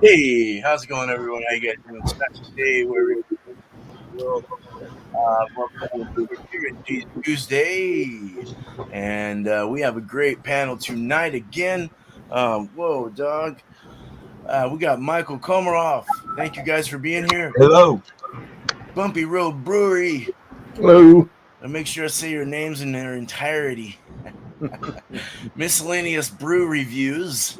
Hey, how's it going, everyone? How you guys doing? It's not today where we welcome to Beer and Cheese Tuesday, and we have a great panel tonight again. Whoa, dog! We got Michael Komaroff. Thank you guys for being here. Hello. Bumpy Road Brewery. Hello. And make sure I say your names in their entirety. Miscellaneous Brew Reviews.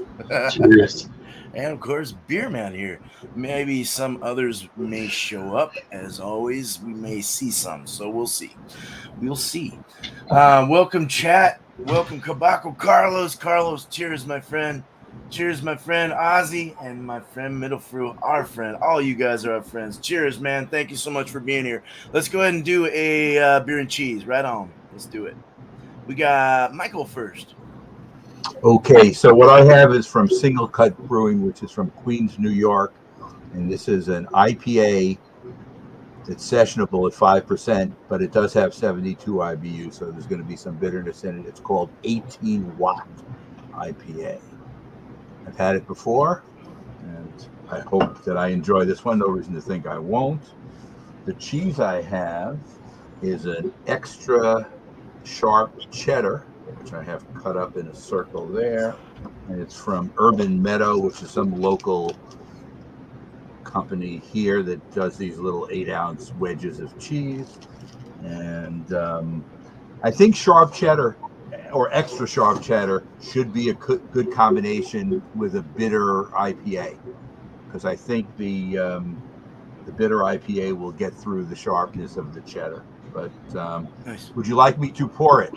Cheers. And of course, Beer Man here. Maybe some others may show up. As always, we may see some, so we'll see. We'll see. Welcome, chat. Welcome, Cabaco Carlos. Carlos, cheers, my friend. Cheers, my friend Ozzy, and my friend Middlefru, our friend. All you guys are our friends. Cheers, man. Thank you so much for being here. Let's go ahead and do a beer and cheese. Right on. Let's do it. We got Michael first. Okay, so what I have is from Single Cut Brewing, which is from Queens, New York, and this is an IPA. It's sessionable at 5%, but it does have 72 IBU, so there's going to be some bitterness in it. It's called 18 Watt IPA. I've had it before, and I hope that I enjoy this one. No reason to think I won't. The cheese I have is an extra sharp cheddar, which I have cut up in a circle there, and it's from Urban Meadow, which is some local company here that does these little 8-ounce wedges of cheese. And I think sharp cheddar or extra sharp cheddar should be a good combination with a bitter IPA, because I think the bitter IPA will get through the sharpness of the cheddar. But Nice. Would you like me to pour it?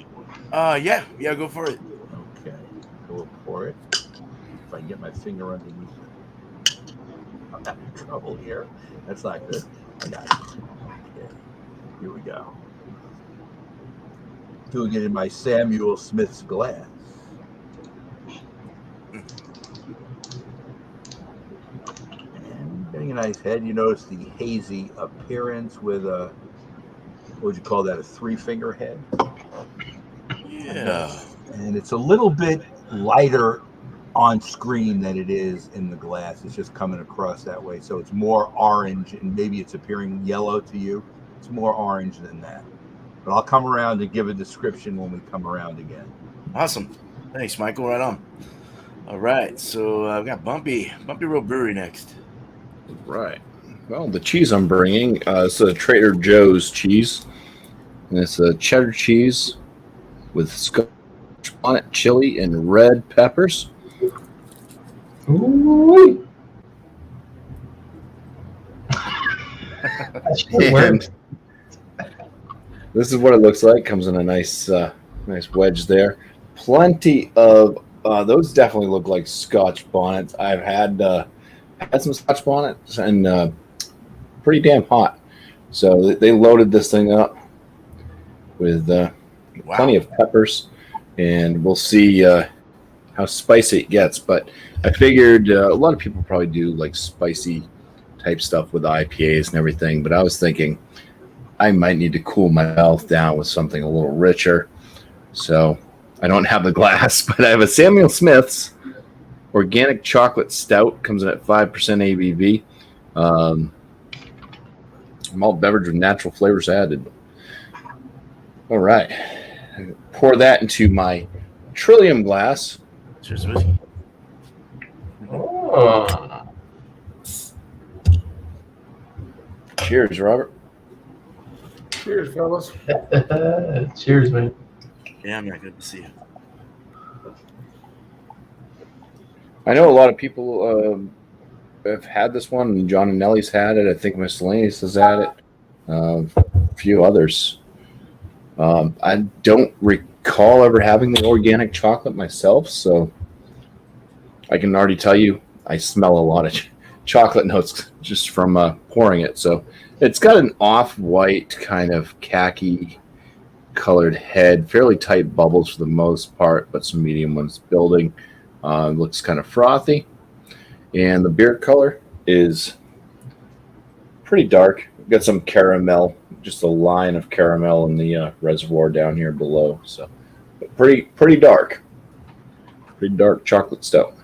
Yeah, go for it. Okay, we'll pour it. If I can get my finger underneath it. I'm having trouble here. That's not good. I got it. Okay, here we go. Doing it in my Samuel Smith's glass. And getting a nice head. You notice the hazy appearance with a, what would you call that, a 3-finger head? Yeah. And it's a little bit lighter on screen than it is in the glass. It's just coming across that way. So it's more orange, and maybe it's appearing yellow to you. It's more orange than that. But I'll come around and give a description when we come around again. Awesome. Thanks, Michael. Right on. All right. So I've got Bumpy Road Brewery next. Right. Well, the cheese I'm bringing is a Trader Joe's cheese. And it's a cheddar cheese with Scotch bonnet, chili, and red peppers. Ooh. And this is what it looks like. Comes in a nice wedge there. Plenty of those definitely look like Scotch bonnets. I've had some Scotch bonnets, and pretty damn hot. So they loaded this thing up with plenty of peppers, and we'll see how spicy it gets. But I figured a lot of people probably do like spicy type stuff with IPAs and everything, but I was thinking I might need to cool my mouth down with something a little richer. So I don't have the glass, but I have a Samuel Smith's organic chocolate stout. Comes in at 5% ABV. Malt beverage with natural flavors added. All right. Pour that into my Trillium glass. Cheers, whiskey. Oh. Cheers, Robert. Cheers, fellas. Cheers, man. Yeah, man. Good to see you. I know a lot of people have had this one. John and Nellie's had it. I think Miscellaneous has had it. a few others. I don't recall ever having the organic chocolate myself, so I can already tell you I smell a lot of chocolate notes just from pouring it. So it's got an off-white kind of khaki colored head, fairly tight bubbles for the most part, but some medium ones building. Looks kind of frothy, and the beer color is pretty dark. Got some caramel, just a line of caramel in the reservoir down here below. So pretty dark chocolate stout.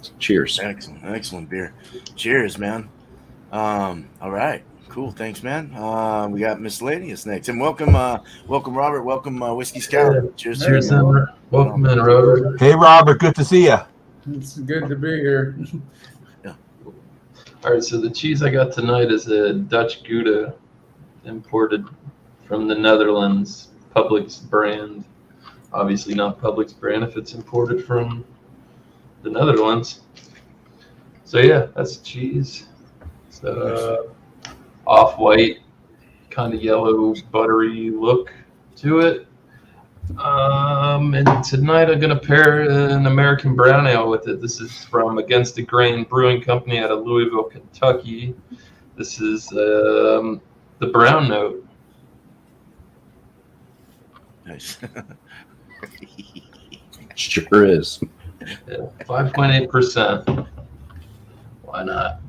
So cheers. Excellent beer. Cheers, man. All right, cool. Thanks, man. We got Miscellaneous next, and welcome Robert. Welcome Whisky Scout. Yeah. Cheers, Cheers, man. welcome in, Robert. Hey, Robert, good to see you. It's good to be here. Yeah. All right, so the cheese I got tonight is a Dutch Gouda, imported from the Netherlands, Publix brand. Obviously not Publix brand if it's imported from the Netherlands. So yeah, that's cheese. So off-white, kind of yellow, buttery look to it. And tonight I'm gonna pair an American brown ale with it. This is from Against the Grain Brewing Company out of Louisville, Kentucky. This is the brown note. Nice. Sure is. 5.8%. Why not?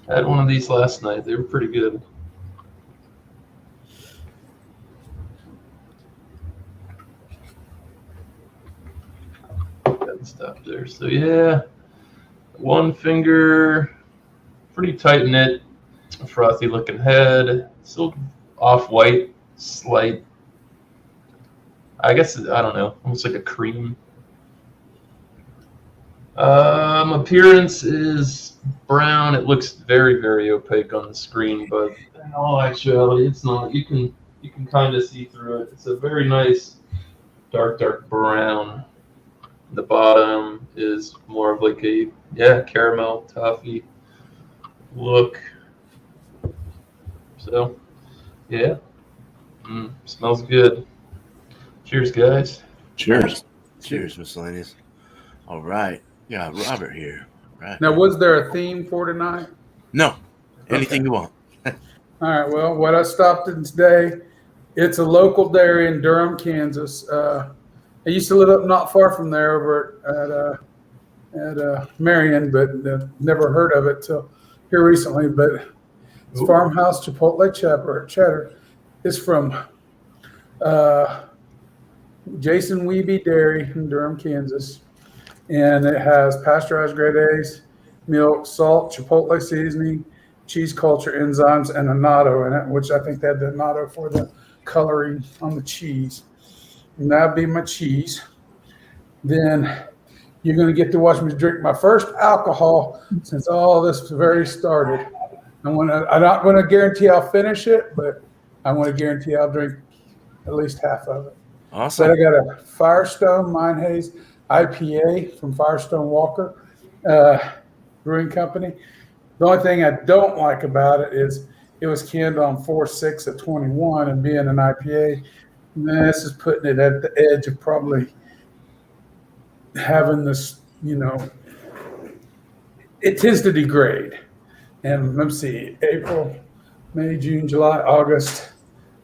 I had one of these last night. They were pretty good. Got the stuff there. So yeah, one finger, pretty tight knit, frothy looking head, still off white, slight. I guess I don't know, almost like a cream. Appearance is brown. It looks very, very opaque on the screen, but in all actuality, it's not. You can kind of see through it. It's a very nice dark brown. The bottom is more of like a caramel toffee look. So yeah, smells good. Cheers, guys. Cheers. Cheers, Miscellaneous. All right. Yeah, Robert here. Right. Now, was there a theme for tonight? No. Anything Okay. you want. All right. Well, what I stopped in today, it's a local dairy in Durham, Kansas. I used to live up not far from there over at Marion, but never heard of it till here recently. But it's Farmhouse Chipotle Cheddar. It's from Jason Wiebe Dairy in Durham, Kansas. And it has pasteurized grade A's, milk, salt, chipotle seasoning, cheese culture enzymes, and annatto in it, which I think they had the annatto for the coloring on the cheese. And that'd be my cheese. Then you're going to get to watch me drink my first alcohol since all this very started. I'm not going to guarantee I'll finish it, but I want to guarantee I'll drink at least half of it. Awesome. So I got a Firestone Mine Haze IPA from Firestone Walker Brewing Company. The only thing I don't like about it is it was canned on 4/6 of 21, and being an IPA, this is putting it at the edge of probably having this, it tends to degrade. And let's see, April, May, June, July, August,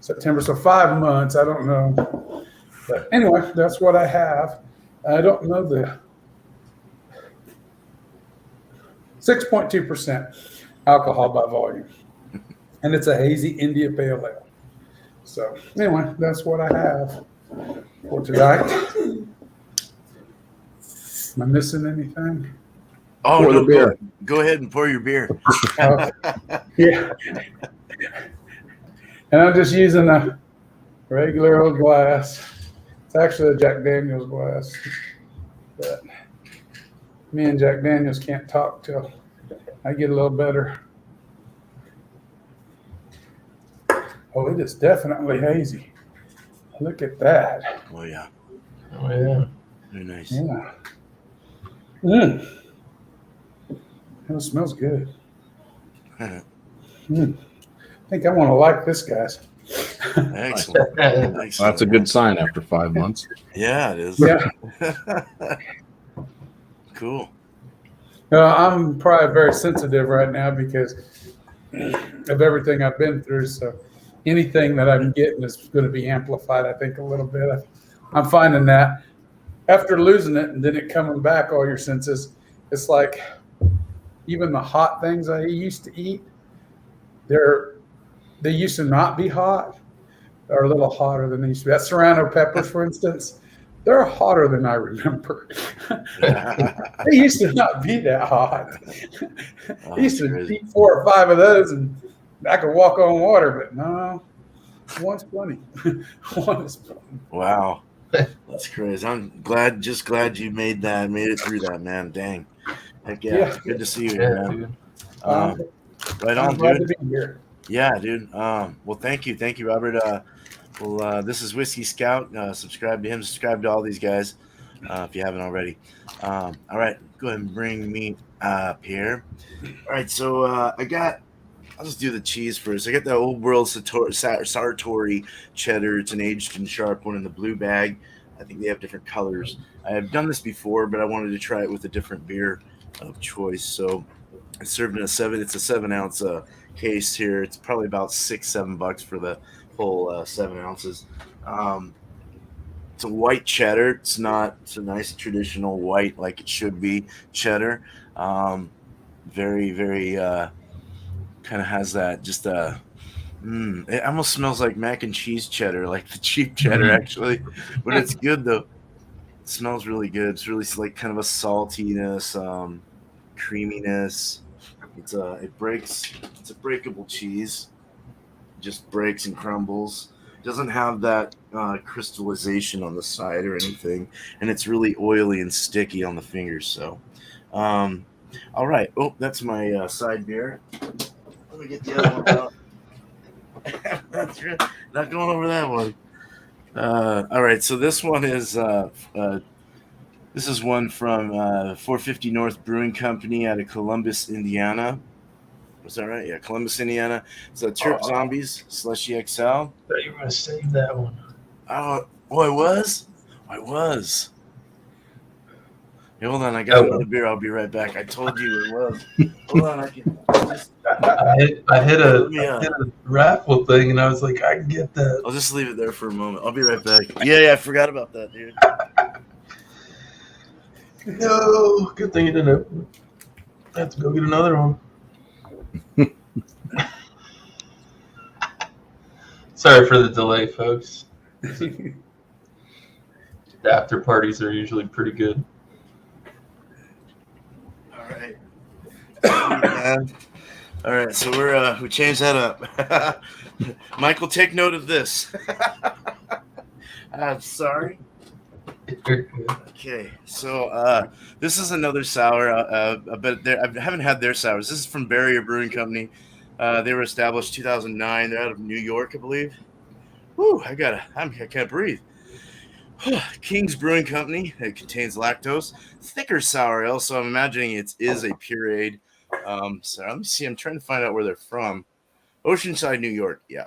September. So 5 months. I don't know. But anyway, that's what I have. I don't know the 6.2% alcohol by volume. And it's a hazy India Pale Ale. So anyway, that's what I have for tonight. Am I missing anything? Oh, Pour no, the beer. Go ahead and pour your beer. Yeah. And I'm just using a regular old glass. It's actually a Jack Daniels glass. But me and Jack Daniels can't talk till I get a little better. Oh, it is definitely hazy. Look at that. Oh, yeah. Oh yeah. Very nice. Yeah. It smells good. I think I want to like this, guys. Excellent. That's a Excellent. good sign after 5 months. Yeah, it is. Yeah. Cool. I'm probably very sensitive right now because of everything I've been through. So anything that I'm getting is going to be amplified, I think, a little bit. I'm finding that after losing it and then it coming back, all your senses, it's like even the hot things I used to eat, they used to not be hot. They're a little hotter than they used to be. That serrano peppers, for instance, they're hotter than I remember. They used to not be that hot. I used to crazy. eat 4 or 5 of those and I could walk on water, but no, one's plenty. One is plenty. Wow. That's crazy. I'm just glad you made it through that, man. Dang. Heck yeah. Yeah. Good to see you Yeah, here, man. dude. Right I'm on, glad dude. to be here. Yeah, dude. Well, thank you, Robert. This is Whisky Scout. Subscribe to him. Subscribe to all these guys if you haven't already. All right, go ahead and bring me up here. All right, so I'll just do the cheese first. I got the Old World Sartori cheddar. It's an aged and sharp one in the blue bag. I think they have different colors. I have done this before, but I wanted to try it with a different beer of choice. So it's served in a 7-ounce case here. It's probably about $6-7 for the whole 7 ounces. It's a white cheddar. It's a nice traditional white like it should be cheddar. Very, very kind of has that just it almost smells like mac and cheese cheddar, like the cheap cheddar actually, but it's good though. It smells really good. It's really like kind of a saltiness, creaminess. It's a breakable cheese. It just breaks and crumbles. It doesn't have that crystallization on the side or anything, and it's really oily and sticky on the fingers. So, all right. Oh, that's my side beer. Let me get the other one out. That's right. Not going over that one. All right. So this one is this is one from 450 North Brewing Company out of Columbus, Indiana. Was that right? Yeah, Columbus, Indiana. It's a Turp Zombies Slushy XL. I thought you were going to save that one. Oh, I was. Hey, hold on, I got another beer. I'll be right back. I told you it was. Hold on, I hit a raffle thing, and I was like, I can get that. I'll just leave it there for a moment. I'll be right back. Yeah, I forgot about that, dude. No, good thing you didn't open it. I have to go get another one. Sorry for the delay, folks. The after parties are usually pretty good. All right, so we changed that up. Michael, take note of this. I'm sorry. Okay, so this is another sour, but I haven't had their sours. This is from Brewery Brewing Company. They were established 2009. They're out of New York, I believe. Whew, I can't breathe. King's Brewing Company. It contains lactose, thicker sour ale. So I'm imagining it is a pureed. So let me see. I'm trying to find out where they're from. Oceanside, New York. Yeah.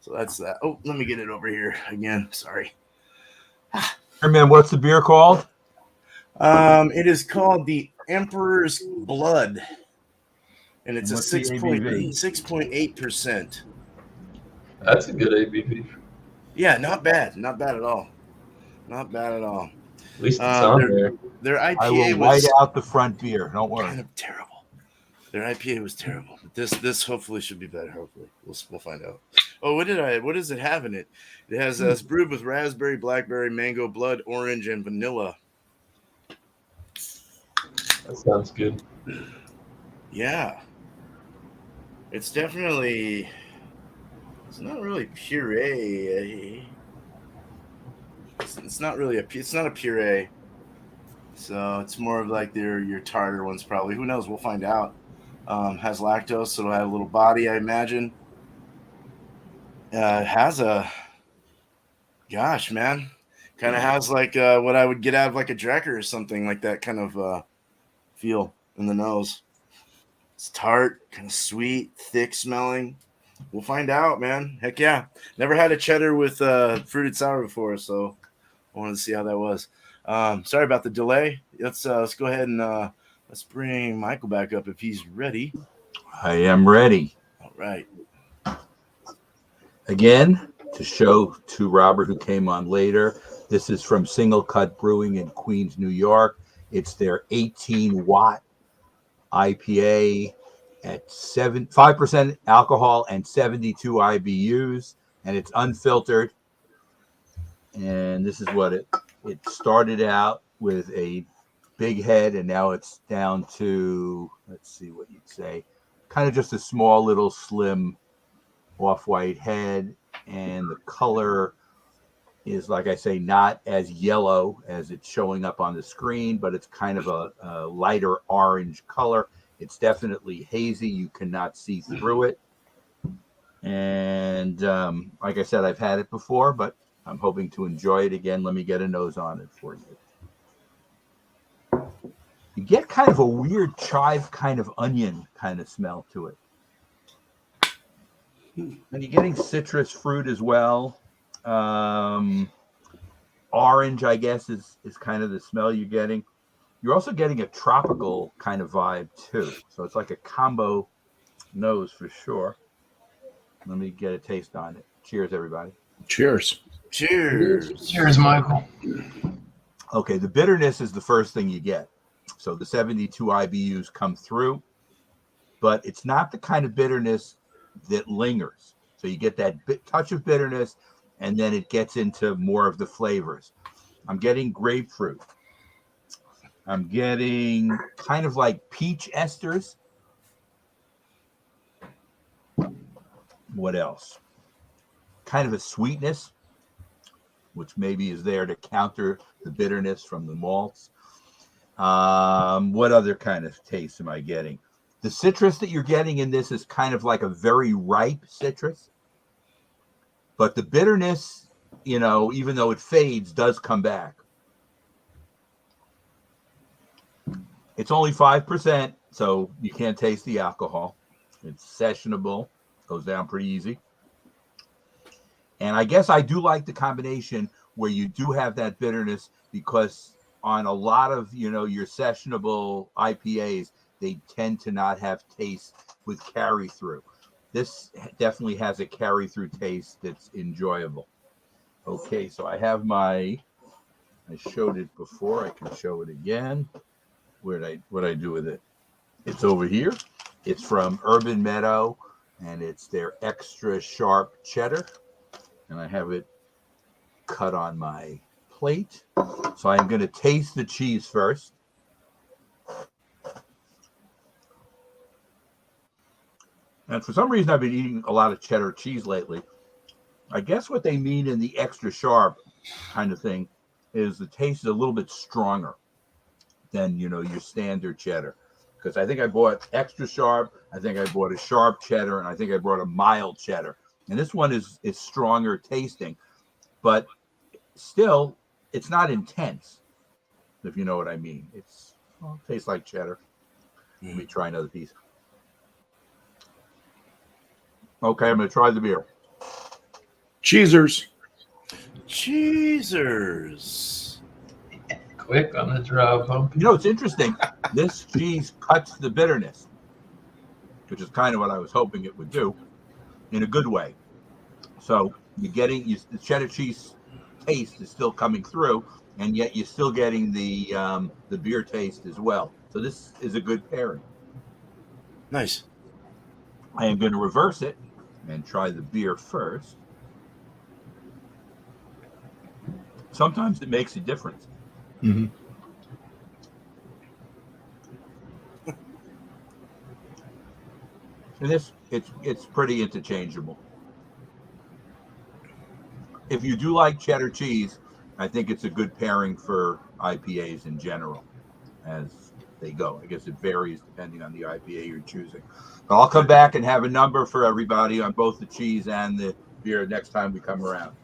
So that's that. Oh, let me get it over here again. Sorry. Hey man, what's the beer called? It is called the Emperor's Blood, and it's a 6.8%. That's a good ABV. Yeah, not bad at all. At least it's on there. Their IPA I will white out the front beer. Don't worry. Kind of terrible. Their IPA was terrible. But this hopefully should be better. Hopefully, we'll find out. Oh, what does it have in it? It has it's brewed with raspberry, blackberry, mango, blood, orange, and vanilla. That sounds good. Yeah, it's definitely. It's not really puree. It's not really it's not a puree. So it's more of like your tartar ones probably. Who knows? We'll find out. Has lactose, so it'll have a little body, I imagine. Has a gosh, man. Kind of has like what I would get out of like a Drecker or something like that kind of feel in the nose. It's tart, kind of sweet, thick smelling. We'll find out, man. Heck yeah. Never had a cheddar with fruited sour before, so I wanted to see how that was. Sorry about the delay. Let's go ahead and let's bring Michael back up if he's ready. I am ready. All right. Again, to show to Robert, who came on later, this is from Single Cut Brewing in Queens, New York. It's their 18-watt IPA at 5% alcohol and 72 IBUs, and it's unfiltered. And this is what it started out with, a big head, and now it's down to, let's see what you'd say, kind of just a small little slim off-white head, and the color is, like I say, not as yellow as it's showing up on the screen, but it's kind of a lighter orange color. It's definitely hazy. You cannot see through it. And like I said, I've had it before, but I'm hoping to enjoy it again. Let me get a nose on it for you. You get kind of a weird chive kind of onion kind of smell to it. And you're getting citrus fruit as well. Orange, I guess, is kind of the smell you're getting. You're also getting a tropical kind of vibe too. So it's like a combo nose for sure. Let me get a taste on it. Cheers, everybody. Cheers. Cheers. Cheers, Michael. Okay, the bitterness is the first thing you get. So the 72 IBUs come through, but it's not the kind of bitterness that lingers. So you get that touch of bitterness, and then it gets into more of the flavors. I'm getting grapefruit. I'm getting kind of like peach esters. What else? Kind of a sweetness, which maybe is there to counter the bitterness from the malts. What other kind of taste am I getting? The citrus that you're getting in this is kind of like a very ripe citrus. But the bitterness, even though it fades, does come back. It's only 5%, so you can't taste the alcohol. It's sessionable, goes down pretty easy. And I guess I do like the combination where you do have that bitterness, because on a lot of, your sessionable IPAs, they tend to not have taste with carry through. This definitely has a carry through taste that's enjoyable. Okay, so I have I showed it before. I can show it again. What I do with it? It's over here. It's from Urban Meadow, and it's their extra sharp cheddar. And I have it cut on my plate. So I'm going to taste the cheese first. And for some reason, I've been eating a lot of cheddar cheese lately. I guess what they mean in the extra sharp kind of thing is the taste is a little bit stronger than, your standard cheddar. Because I think I bought extra sharp, I think I bought a sharp cheddar, and I think I bought a mild cheddar. And this one is stronger tasting, but still, it's not intense, if you know what I mean. It tastes like cheddar. Let me try another piece. Okay, I'm going to try the beer. Cheesers. Cheesers. Quick on the draw, Bumpy. It's interesting. This cheese cuts the bitterness, which is kind of what I was hoping it would do, in a good way. So you're getting the cheddar cheese taste is still coming through, and yet you're still getting the beer taste as well. So this is a good pairing. Nice. I am going to reverse it and try the beer first. Sometimes it makes a difference. Mm-hmm. And it's pretty interchangeable. If you do like cheddar cheese, I think it's a good pairing for IPAs in general as they go. I guess it varies depending on the IPA you're choosing. But I'll come back and have a number for everybody on both the cheese and the beer next time we come around.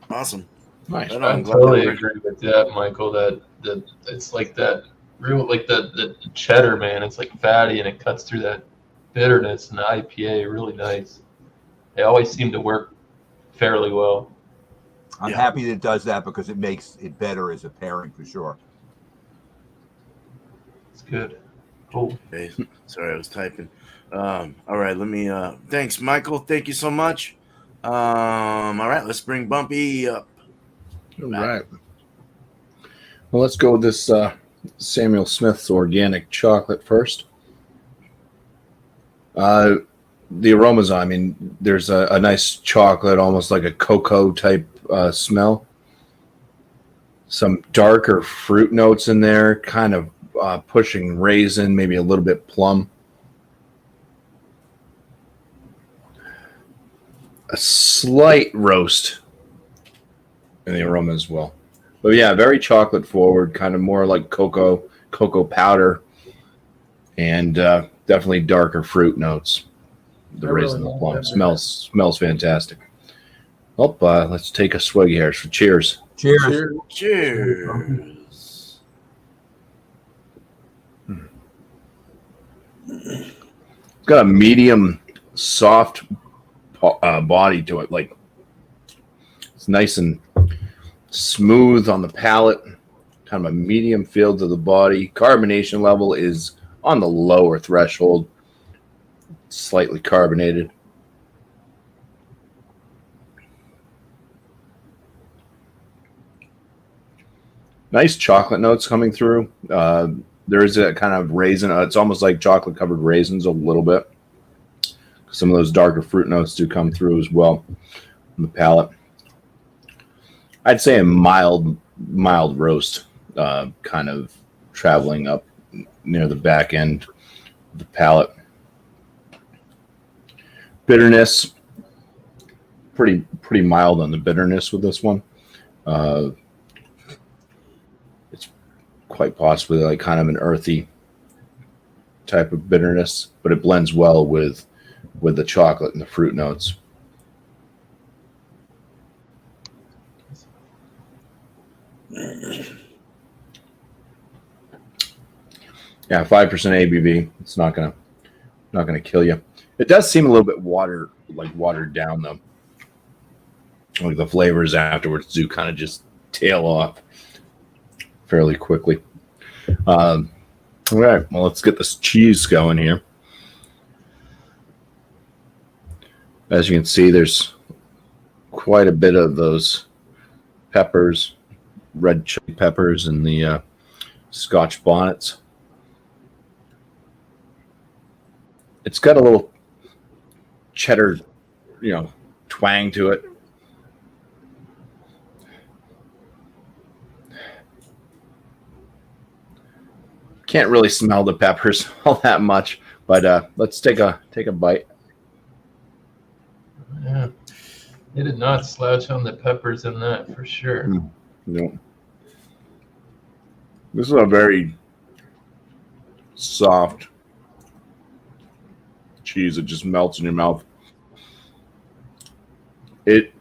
Awesome. Nice. Right I on. Glad totally that agree with that, Michael. That it's like that real, like the cheddar, man. It's like fatty, and it cuts through that bitterness in the IPA. Really nice. They always seem to work fairly well. I'm Yeah. happy that it does that because it makes it better as a pairing for sure. It's good. Cool. Okay. Sorry, I was typing. All right, let me. Thanks, Michael. Thank you so much. All right, let's bring Bumpy up. All right. Well, let's go with this Samuel Smith's organic chocolate first. The aromas, I mean, there's a nice chocolate, almost like a cocoa type smell. Some darker fruit notes in there, kind of pushing raisin, maybe a little bit plum. A slight roast in the aroma as well. But yeah, very chocolate forward, kind of more like cocoa powder, and definitely darker fruit notes. The I raisin, really the like plum that. smells fantastic. Well, let's take a swig here. So cheers. Cheers. Cheers. It's got a medium soft body to it. Like it's nice and smooth on the palate. Kind of a medium feel to the body. Carbonation level is on the lower threshold. Slightly carbonated. Nice chocolate notes coming through. There is a kind of raisin. It's almost like chocolate covered raisins a little bit. Some of those darker fruit notes do come through as well on the palate. I'd say a mild roast, kind of traveling up near the back end of the palate. Bitterness, pretty mild on the bitterness with this one. It's quite possibly like kind of an earthy type of bitterness, but it blends well with the chocolate and the fruit notes. Yeah, 5% ABV. It's not gonna kill you. It does seem a little bit watered down though. Like the flavors afterwards do kind of just tail off fairly quickly. All right, well, let's get this cheese going here. As you can see, there's quite a bit of those peppers, red chili peppers, and the Scotch bonnets. It's got a little cheddar, twang to it. Can't really smell the peppers all that much, but let's take a bite. Yeah. They did not slouch on the peppers in that for sure. No. This is a very soft cheese that just melts in your mouth. It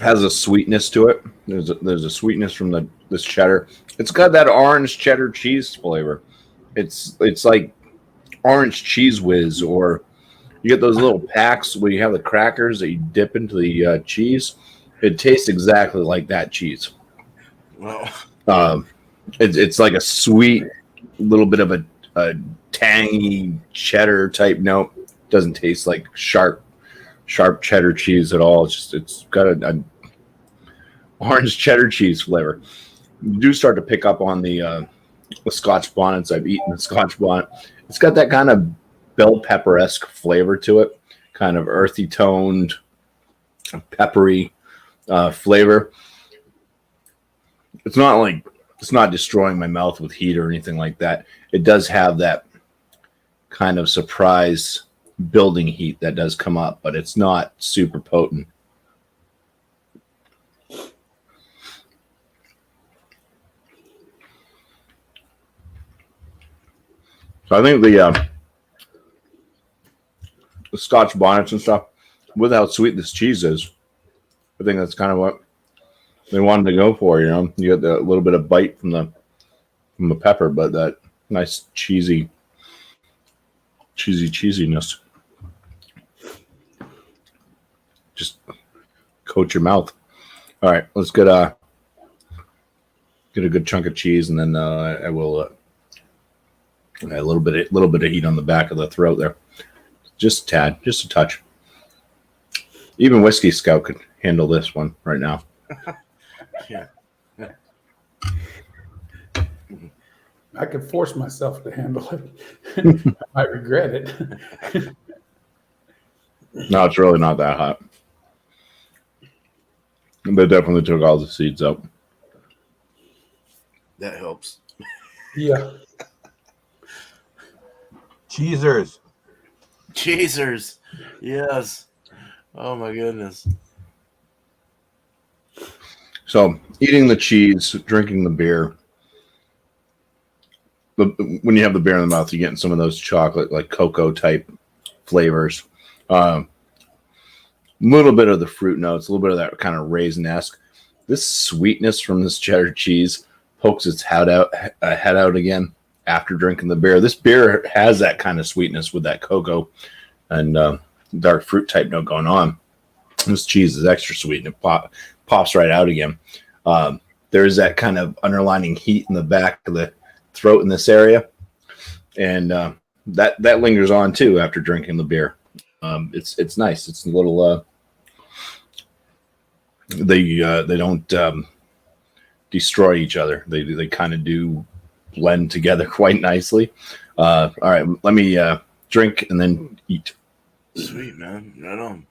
has a sweetness to it. There's a sweetness from this cheddar. It's got that orange cheddar cheese flavor. It's like orange cheese whiz, or you get those little packs where you have the crackers that you dip into the cheese. It tastes exactly like that cheese. Well, It's like a sweet little bit of a tangy cheddar type note. Doesn't taste like sharp cheddar cheese at all. It's got a orange cheddar cheese flavor. You do start to pick up on the Scotch bonnets. I've eaten the Scotch bonnet. It's got that kind of bell pepper-esque flavor to it, kind of earthy toned, peppery flavor. It's not destroying my mouth with heat or anything like that. It does have that kind of surprise building heat that does come up, but it's not super potent. So I think the Scotch bonnets and stuff, with how sweet this cheese is, I think that's kind of what they wanted to go for. You get the little bit of bite from the pepper, but that nice cheesy cheesiness. Just coat your mouth. All right, let's get a good chunk of cheese, and then I will a little bit of heat on the back of the throat there, just a tad, just a touch. Even Whisky Scout could handle this one right now. Yeah. I could force myself to handle it. I might regret it. No, it's really not that hot. They definitely took all the seeds out. That helps. Yeah. Cheesers. Cheesers. Yes. Oh my goodness. So, eating the cheese, drinking the beer. When you have the beer in the mouth, you're getting some of those chocolate, like cocoa type flavors. Little bit of the fruit notes, a little bit of that kind of raisin-esque. This sweetness from this cheddar cheese pokes its head out again after drinking the beer. This beer has that kind of sweetness with that cocoa and dark fruit type note going on. This cheese is extra sweet and it pops right out again. There's that kind of underlining heat in the back of the throat in this area, and that lingers on too after drinking the beer. It's nice. It's a little. They don't destroy each other. They kind of do blend together quite nicely. All right, let me drink and then eat. Sweet, man. Right on.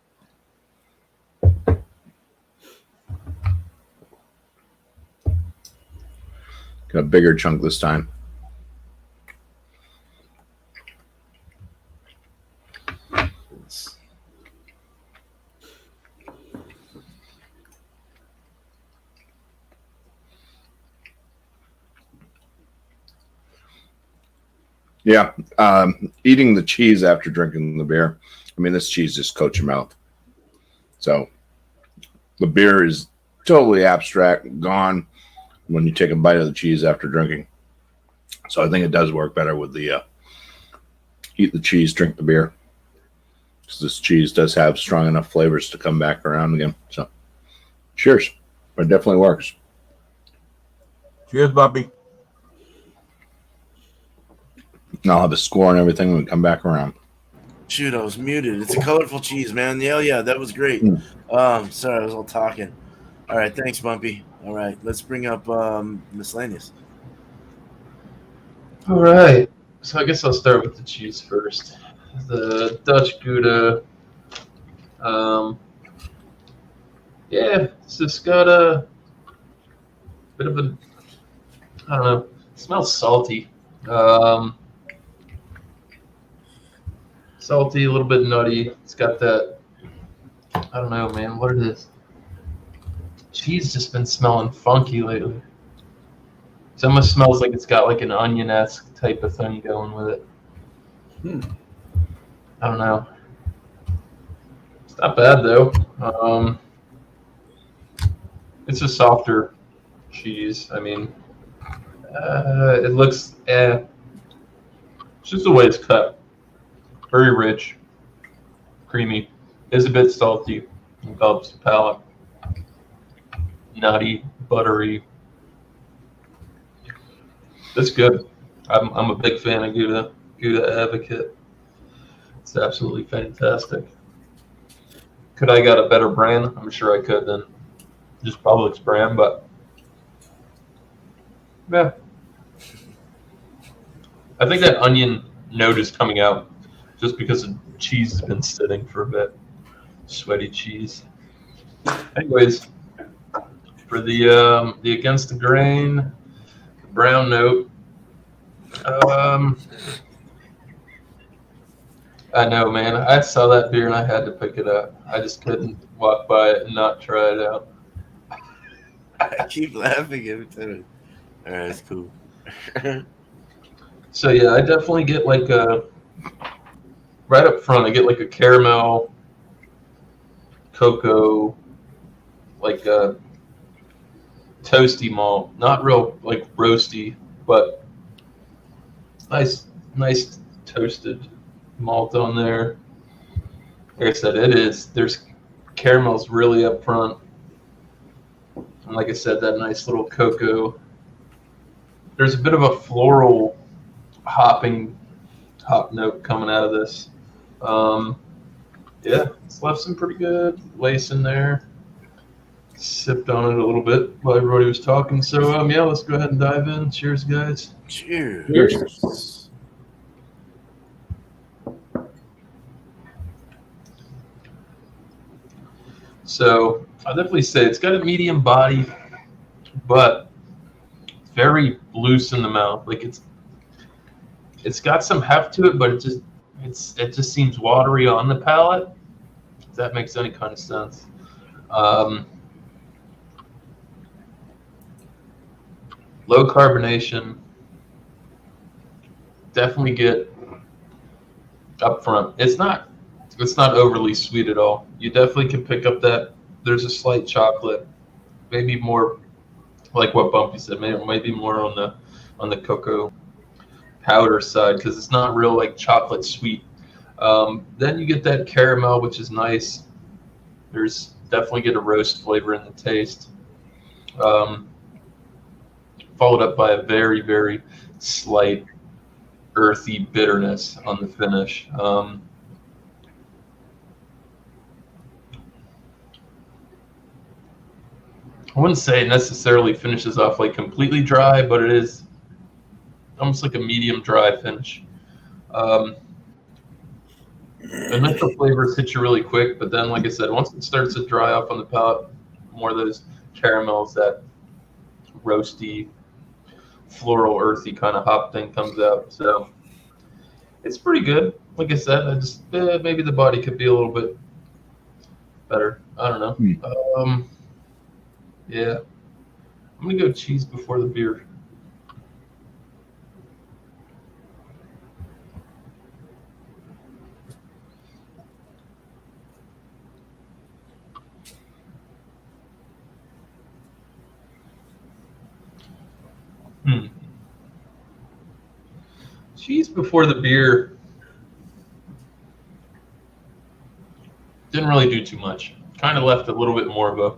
Got a bigger chunk this time. Yeah, eating the cheese after drinking the beer. I mean, this cheese just coats your mouth. So the beer is totally abstract, gone when you take a bite of the cheese after drinking. So I think it does work better with the eat the cheese, drink the beer. Because this cheese does have strong enough flavors to come back around again. So cheers. But it definitely works. Cheers, Bumpy. And I'll have a score and everything when we come back around. Shoot, I was muted. It's a colorful cheese, man. Yeah, that was great. Sorry, I was all talking. All right, thanks, Bumpy. All right, let's bring up Miscellaneous. All right. So I guess I'll start with the cheese first. The Dutch Gouda. Yeah, it's just got a bit of a, I don't know, it smells salty. Salty, a little bit nutty. It's got that, I don't know, man, what it is. Cheese just been smelling funky lately. It almost smells like it's got like an onion-esque type of thing going with it. I don't know. It's not bad though. It's a softer cheese. I mean, it looks, it's just the way it's cut. Very rich, creamy. Is a bit salty. Envelops the palate. Nutty, buttery. It's good. I'm a big fan of Gouda. Gouda advocate. It's absolutely fantastic. Could I got a better brand? I'm sure I could than just Publix brand, but yeah. I think that onion note is coming out just because the cheese has been sitting for a bit. Sweaty cheese. Anyways, for the against the grain, the brown note. I know, man. I saw that beer and I had to pick it up. I just couldn't walk by it and not try it out. I keep laughing every time. All right, that's cool. So yeah, I definitely get like a right up front. I get like a caramel, cocoa, like a toasty malt. Not real like roasty, but nice toasted malt on there. Like I said, there's caramels really up front. And like I said, that nice little cocoa. There's a bit of a floral hop note coming out of this. Yeah, it's left some pretty good lace in there. Sipped on it a little bit while everybody was talking. So, yeah, let's go ahead and dive in. Cheers, guys. Cheers. Cheers. So, I'll definitely say it's got a medium body, but very loose in the mouth. Like it's got some heft to it, but it just seems watery on the palate. If that makes any kind of sense. Low carbonation. Definitely get up front. It's not overly sweet at all. You definitely can pick up that there's a slight chocolate, maybe more like what Bumpy said. Maybe more on the cocoa powder side because it's not real like chocolate sweet. Then you get that caramel, which is nice. There's definitely get a roast flavor in the taste. Followed up by a very, very slight earthy bitterness on the finish. I wouldn't say it necessarily finishes off like completely dry, but it is almost like a medium dry finish. Initial flavors hit you really quick, but then, like I said, once it starts to dry off on the palate, more of those caramels, that roasty, floral, earthy kind of hop thing comes out. So it's pretty good. Like I said, I just maybe the body could be a little bit better. I don't know. Yeah, I'm gonna go cheese before the beer. Cheese before the beer didn't really do too much. Kind of left a little bit more of a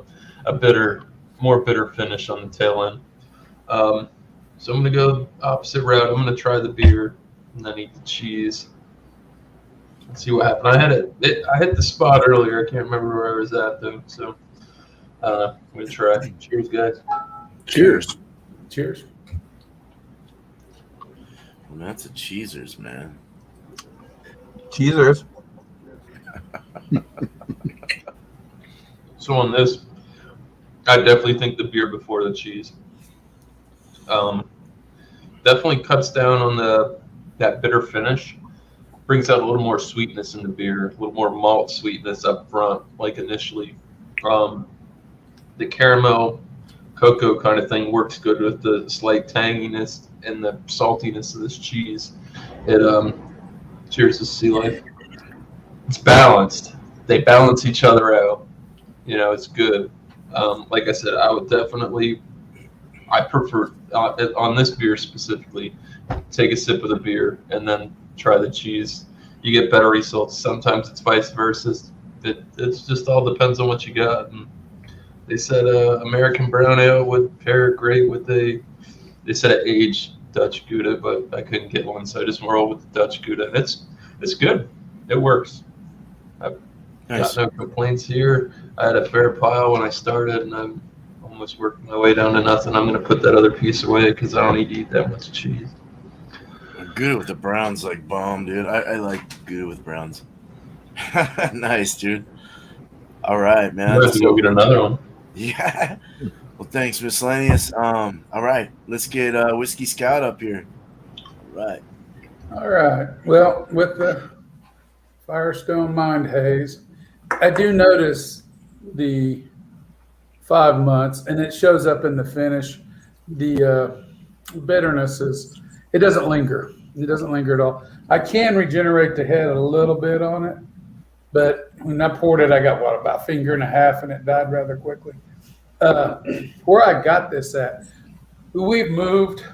more bitter finish on the tail end. So I'm gonna go opposite route. I'm gonna try the beer and then eat the cheese. Let's see what happened. I hit the spot earlier. I can't remember where I was at though. So I don't know. I'm gonna try. Cheers, guys. Cheers. Cheers. Well, that's a cheesers, man. Cheesers. So on this, I definitely think the beer before the cheese. Definitely cuts down on that bitter finish. Brings out a little more sweetness in the beer, a little more malt sweetness up front, like initially. The caramel cocoa kind of thing works good with the slight tanginess and the saltiness of this cheese. It cheers to sea life. It's balanced. They balance each other out. You know, it's good. Like I said, I prefer on this beer specifically, take a sip of the beer and then try the cheese. You get better results. Sometimes it's vice versa. It's just all depends on what you got. And they said American brown ale would pair great with they said an aged Dutch Gouda, but I couldn't get one, so I just rolled with the Dutch Gouda. It's good. It works. I've got no complaints here. I had a fair pile when I started, and I'm almost working my way down to nothing. I'm going to put that other piece away because I don't need to eat that much cheese. Gouda with the browns like bomb, dude. I like Gouda with browns. Nice, dude. All right, man. Let's go get another one. Yeah. Well, thanks, Miscellaneous. All right, let's get Whisky Scout up here. All right. Well, with the Firestone Mind Haze, I do notice the 5 months, and it shows up in the finish. The bitterness it doesn't linger. It doesn't linger at all. I can regenerate the head a little bit on it, but when I poured it, I got about a finger and a half, and it died rather quickly. Where I got this at, we've moved.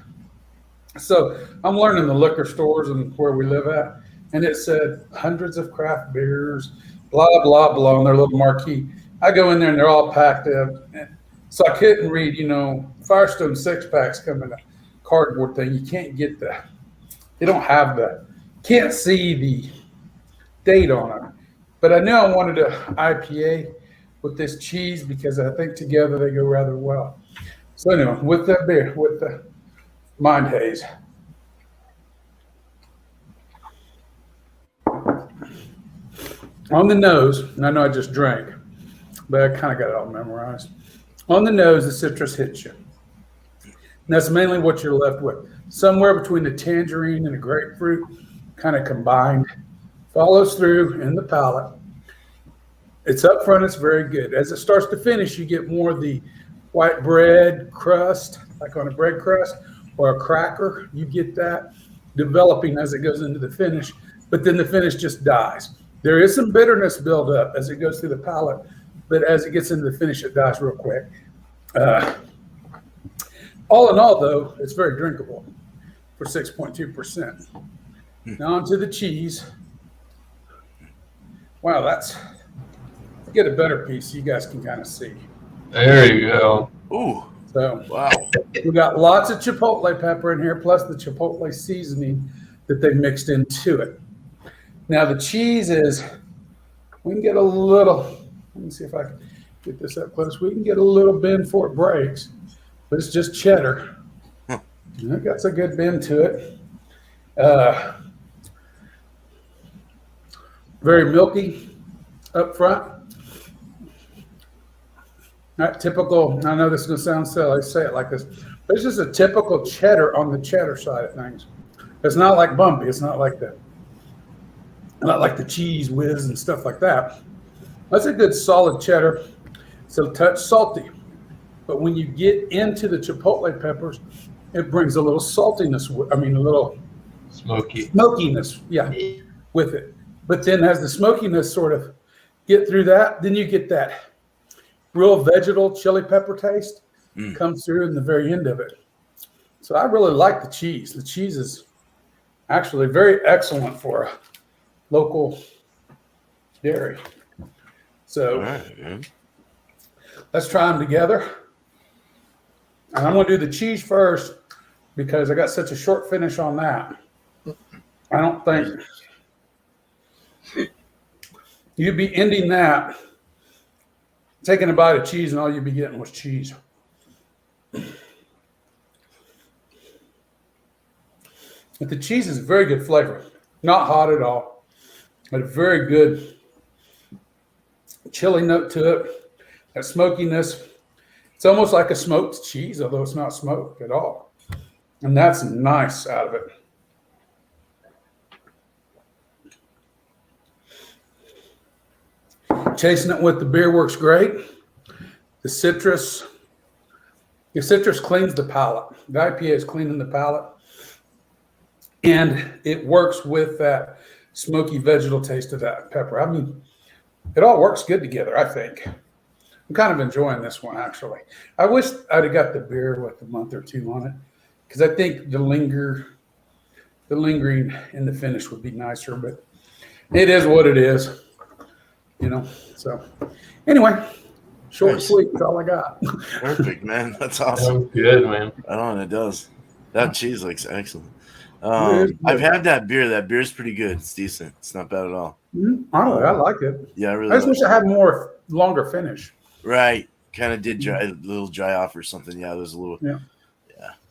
So I'm learning the liquor stores and where we live at. and it said hundreds of craft beers, blah, blah, blah, on their little marquee. I go in there and they're all packed up. So I couldn't read, Firestone six packs come in a cardboard thing. You can't get they don't have can't see the date on it. But I knew I wanted an IPA with this cheese because I think together they go rather well. So anyway, with that beer, with the Mind Haze. On the nose, and I know I just drank, but I kind of got it all memorized. On the nose, the citrus hits you. And that's mainly what you're left with. Somewhere between the tangerine and the grapefruit, kind of combined, follows through in the palate. It's up front, it's very good. As it starts to finish, you get more of the white bread crust, like on a bread crust or a cracker. You get that developing as it goes into the finish, but then the finish just dies. There is some bitterness build up as it goes through the palate, but as it gets into the finish, it dies real quick. All in all, though, it's very drinkable for 6.2%. Now onto the cheese. Wow, get a better piece so you guys can kind of see. There you go. Ooh, So wow. we got lots of chipotle pepper in here, plus the chipotle seasoning that they mixed into it. Now the cheese we can get a little, let me see if I can get this up close. We can get a little bend before it breaks, but it's just cheddar. It got a good bend to it. Very milky up front. Not typical, I know this is going to sound silly, I say it like this, but it's just a typical cheddar on the cheddar side of things. It's not like Bumpy. It's not like the cheese whiz and stuff like that. That's a good solid cheddar. It's a touch salty. But when you get into the chipotle peppers, it brings a little saltiness, a little smokiness, with it. But then as the smokiness sort of get through that, then you get that real vegetal chili pepper taste comes through in the very end of it. So I really like the cheese. The cheese is actually very excellent for a local dairy. So let's try them together. And I'm going to do the cheese first because I got such a short finish on that. I don't think you'd be ending that, taking a bite of cheese, and all you'd be getting was cheese. But the cheese is very good flavor. Not hot at all, but a very good chili note to it. That smokiness. It's almost like a smoked cheese, although it's not smoked at all. And that's nice out of it. Chasing it with the beer works great. The citrus cleans the palate. The IPA is cleaning the palate. And it works with that smoky vegetal taste of that pepper. I mean, it all works good together, I think. I'm kind of enjoying this one, actually. I wish I'd have got the beer with a month or two on it, because I think the lingering in the finish would be nicer, but it is what it is, So anyway, short and sweet, that's all I got. Perfect, man. That's awesome. Sounds good, man. I don't know, it does. That cheese looks excellent. I've had that beer. That beer's pretty good. It's decent. It's not bad at all. I like it. Yeah, I really I just wish I had longer finish. Right. Kind of did a little dry off or something. Yeah, there's a little. Yeah.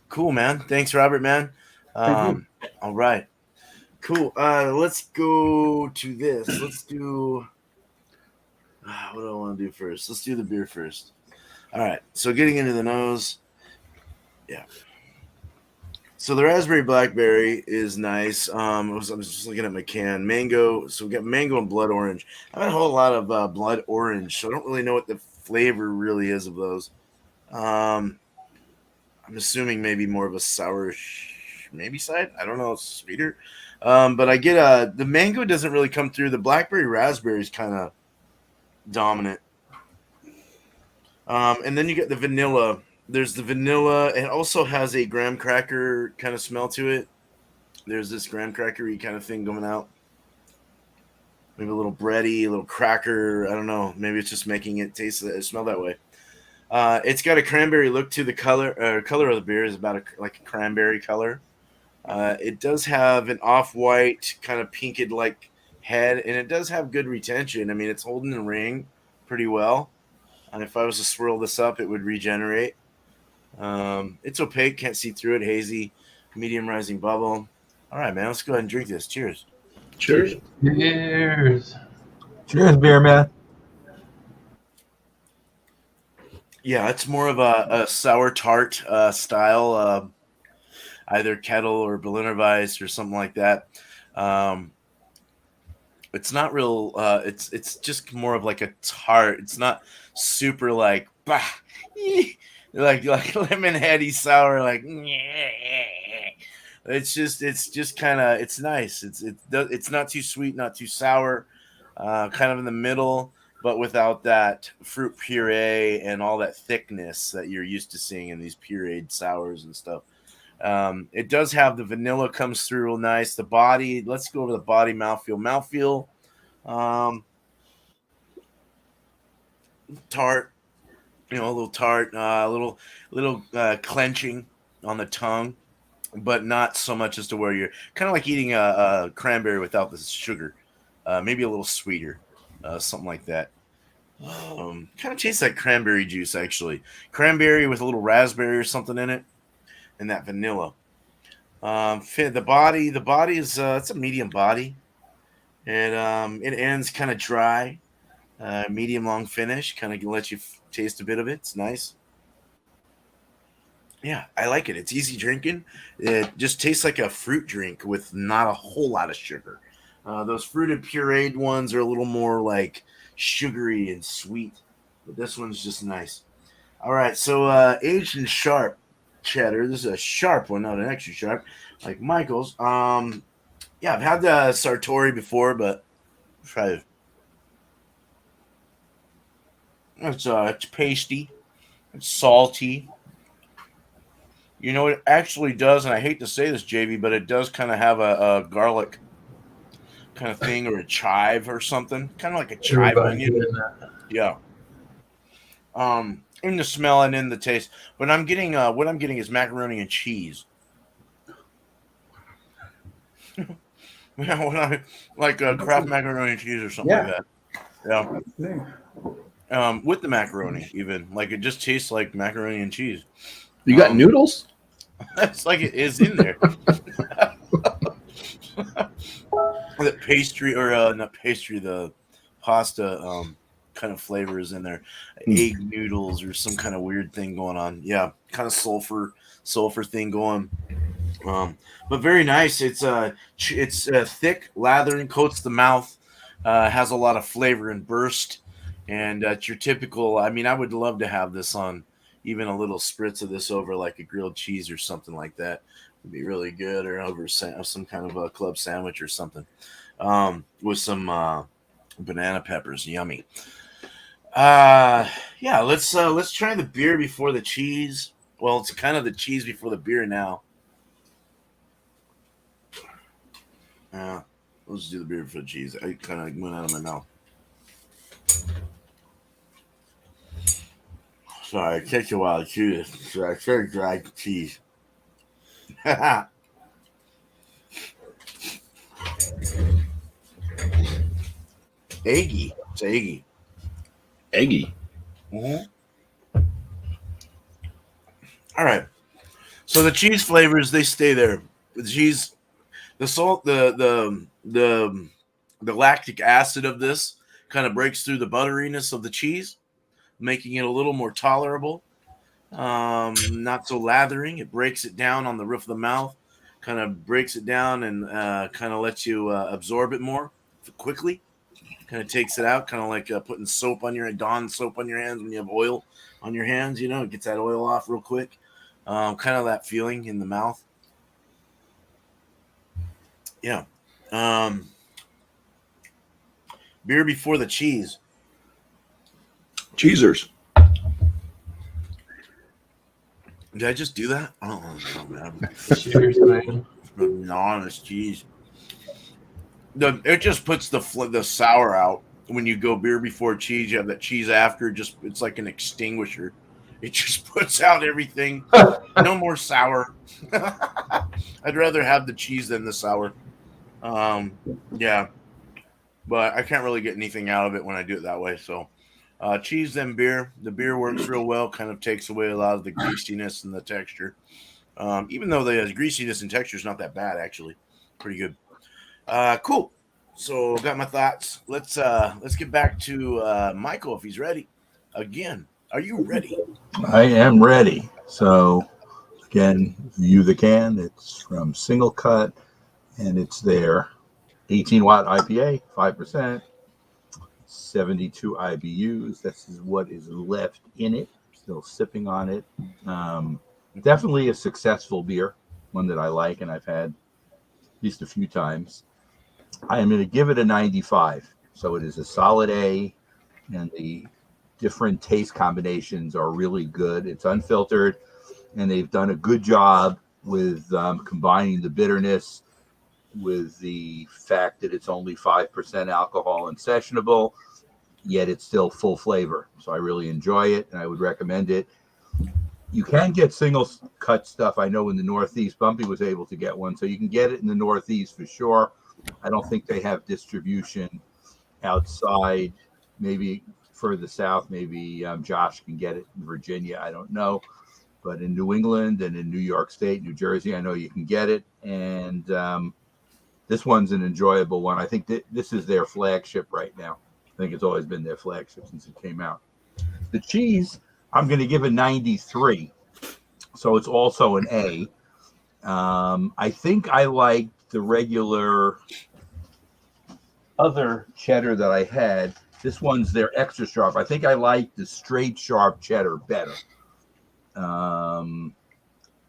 Cool, man. Thanks, Robert, man. All right. Cool. Let's go to this. Let's do. What do I want to do first? Let's do the beer first. All right. So getting into the nose. Yeah. So the raspberry blackberry is nice. I was just looking at my can. Mango. So we got mango and blood orange. I've had a whole lot of blood orange, so I don't really know what the flavor really is of those. I'm assuming maybe more of a sour, maybe side. I don't know. It's sweeter. But I get the mango doesn't really come through. The blackberry raspberry is kind of dominant. And then you get the vanilla. There's the vanilla. It also has a graham cracker kind of smell to it. There's this graham crackery kind of thing going out. maybe a little bready, a little cracker. I don't know. Maybe it's just making it smell that way. It's got a cranberry look to the color of the beer is about like a cranberry color. It does have an off-white kind of pinked like head, and it does have good retention. I mean, it's holding the ring pretty well. And if I was to swirl this up, it would regenerate. It's opaque, can't see through it. Hazy, medium rising bubble. All right, man, let's go ahead and drink this. Cheers. Cheers. Cheers. Cheers, beer man. Yeah, it's more of a sour tart style, either kettle or Berliner Weiss or something like that. Um, it's not real. It's just more of like a tart. It's not super like bah, like lemon heady sour. Like it's just kind of it's nice. It's not too sweet, not too sour. Kind of in the middle, but without that fruit puree and all that thickness that you're used to seeing in these pureed sours and stuff. It does have the vanilla comes through real nice. The body, let's go over the body mouthfeel. Tart, a little tart, a little clenching on the tongue, but not so much as to where you're kind of like eating a cranberry without the sugar. Maybe a little sweeter, something like that. Kind of tastes like cranberry juice, actually. Cranberry with a little raspberry or something in it, and that vanilla. The body is it's a medium body, and it ends kind of dry, medium long finish. Kind of let you taste a bit of it. It's nice. Yeah, I like it. It's easy drinking. It just tastes like a fruit drink with not a whole lot of sugar. Those fruited pureed ones are a little more like sugary and sweet, but this one's just nice. All right, so aged and sharp cheddar. This is a sharp one, not an extra sharp, like Michael's. Yeah, I've had the Sartori before, but try it. It's pasty, it's salty. You know, it actually does, and I hate to say this, JV, but it does kind of have a garlic kind of thing or a chive or something, kind of like a chive Everybody onion. doing that. Yeah. In the smell and in the taste, but I'm getting what I'm getting is macaroni and cheese. Yeah, when I like Kraft macaroni and cheese or something like that. Yeah. With the macaroni, even like it just tastes like macaroni and cheese. You got noodles? It's like it is in there. The pastry or not pastry, the pasta kind of flavor is in there. Egg noodles or some kind of weird thing going on. Yeah, kind of sulfur thing going. But very nice. It's thick, lathering, coats the mouth, has a lot of flavor and burst, and it's your typical. I mean, I would love to have this on even a little spritz of this over like a grilled cheese or something like that. Would be really good, or over some kind of a club sandwich or something, with some banana peppers. Yummy. Yeah. Let's try the beer before the cheese. Well, it's kind of the cheese before the beer now. Yeah, let's do the beer before the cheese. I kind of went out of my mouth. Sorry, it takes a while to chew this. So I should have dried cheese. Eggy. It's eggy. Eggy. Mm-hmm. All right. So the cheese flavors, they stay there. The cheese, the salt, the lactic acid of this kind of breaks through the butteriness of the cheese, making it a little more tolerable. Not so lathering. It breaks it down on the roof of the mouth, kind of breaks it down and kind of lets you absorb it more quickly. Kind of takes it out, kind of like putting Dawn soap on your hands when you have oil on your hands. It gets that oil off real quick. Kind of that feeling in the mouth. Yeah. Beer before the cheese. Cheesers. Did I just do that? Oh, no, man. Cheers, man. Non-honest cheese. It just puts the sour out. When you go beer before cheese, you have that cheese after. Just it's like an extinguisher. It just puts out everything. No more sour. I'd rather have the cheese than the sour. Yeah, but I can't really get anything out of it when I do it that way. So, cheese then beer. The beer works real well. Kind of takes away a lot of the greasiness and the texture. Even though the greasiness and texture is not that bad, actually, pretty good. Cool. So got my thoughts. Let's get back to Michael if he's ready. Again, are you ready? I am ready. So again, view the can. It's from Single Cut, and it's there. 18 watt IPA, 5%, 72 IBUs. This is what is left in it. Still sipping on it. Definitely a successful beer, one that I like, and I've had at least a few times. I am going to give it a 95. So it is a solid A, and the different taste combinations are really good. It's unfiltered, and they've done a good job with combining the bitterness with the fact that it's only 5% alcohol and sessionable, yet it's still full flavor. So I really enjoy it, and I would recommend it. You can get single cut stuff. I know in the Northeast, Bumpy was able to get one, so you can get it in the Northeast for sure. I don't think they have distribution outside, maybe further south. Maybe Josh can get it in Virginia. I don't know. But in New England and in New York State, New Jersey, I know you can get it. And this one's an enjoyable one. I think this is their flagship right now. I think it's always been their flagship since it came out. The cheese, I'm going to give a 93. So it's also an A. I think I like the regular other cheddar that I had. This one's their extra sharp. I think I like the straight sharp cheddar better.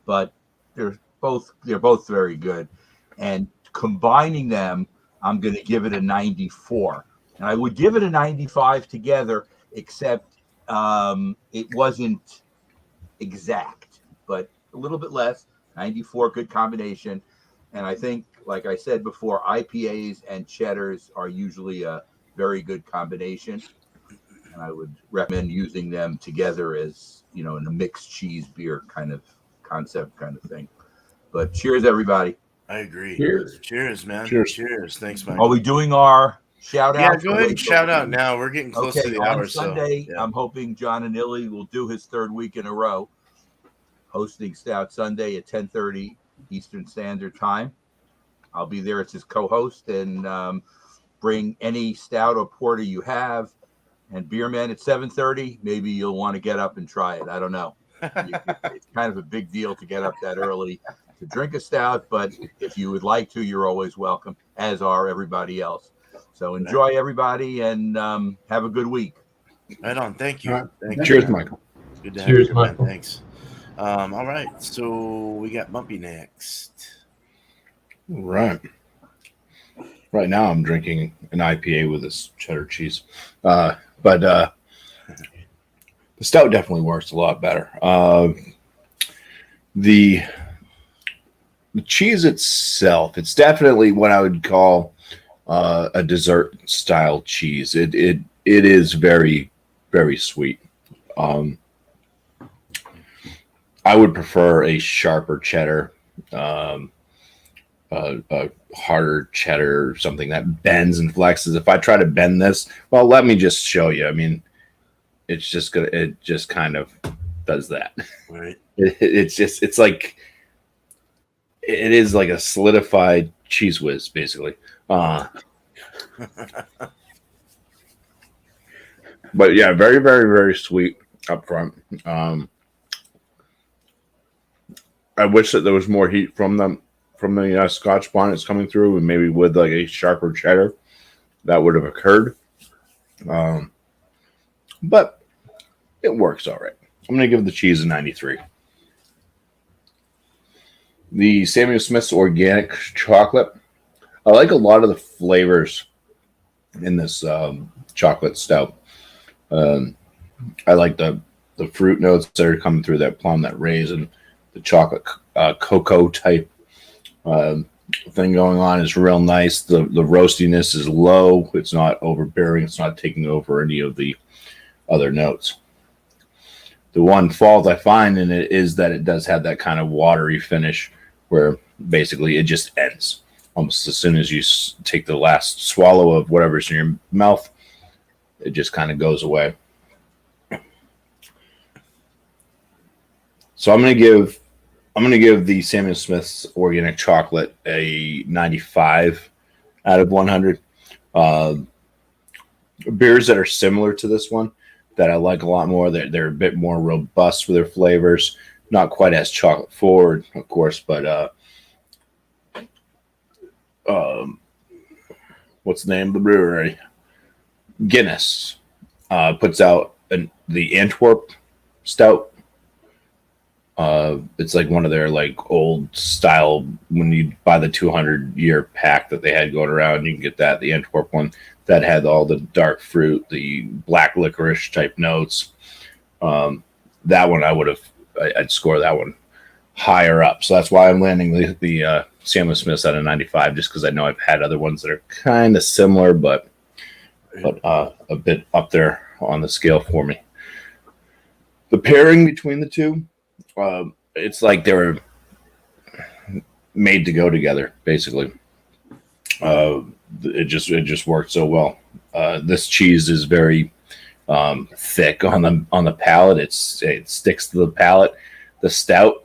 But they're both very good. And combining them, I'm going to give it a 94. And I would give it a 95 together, except it wasn't exact, but a little bit less. 94, good combination. And I think, like I said before, IPAs and cheddars are usually a very good combination. And I would recommend using them together as, in a mixed cheese beer kind of concept kind of thing. But cheers, everybody. I agree. Cheers, man. Cheers. Thanks, Michael. Are we doing our shout out? Yeah, go ahead and shout out now. We're getting close to the hour. On Sunday, so, yeah. I'm hoping John and Illy will do his third week in a row, hosting Stout Sunday at 10:30 Eastern Standard Time. I'll be there as his co-host, and bring any stout or porter you have. And Beerman at 7:30, maybe you'll want to get up and try it. I don't know. It's kind of a big deal to get up that early to drink a stout, but if you would like to, you're always welcome, as are everybody else. So enjoy, everybody, and have a good week. Right on. Thank you. Right. Thank you. Cheers, Michael. Good to have Cheers, you, man. Michael. Thanks. All right. So we got Bumpy next. Right. Right now, I'm drinking an IPA with this cheddar cheese, but the stout definitely works a lot better. The cheese itself, it's definitely what I would call a dessert style cheese. It is very, very sweet. I would prefer a sharper cheddar. A harder cheddar or something that bends and flexes. If I try to bend this, well, let me just show you. I mean, it just kind of does that. Right. It is like a solidified cheese whiz, basically. But yeah, very, very, very sweet up front. I wish that there was more heat from the Scotch bonnets coming through, and maybe with like a sharper cheddar that would have occurred. But it works all right. I'm going to give the cheese a 93. The Samuel Smith's organic chocolate. I like a lot of the flavors in this chocolate stout. I like the fruit notes that are coming through, that plum, that raisin, the chocolate cocoa type. thing going on is real nice. The roastiness is low. It's not overbearing. It's not taking over any of the other notes. The one fault I find in it is that it does have that kind of watery finish where basically it just ends almost as soon as you take the last swallow of whatever's in your mouth. It just kind of goes away. So I'm going to give the Samuel Smith's organic chocolate a 95 out of 100. Beers that are similar to this one that I like a lot more. They're a bit more robust with their flavors, not quite as chocolate forward, of course, but what's the name of the brewery? Guinness puts out the Antwerp Stout. It's like one of their like old style, when you buy the 200-year pack that they had going around, you can get that, the Antwerp one that had all the dark fruit, the black licorice type notes. That one I'd score that one higher up. So that's why I'm landing the Samuel Smith's at a 95, just because I know I've had other ones that are kind of similar, but a bit up there on the scale for me. The pairing between the two, it's like they were made to go together, basically. It just worked so well. This cheese is very thick on the palate. It sticks to the palate. The stout,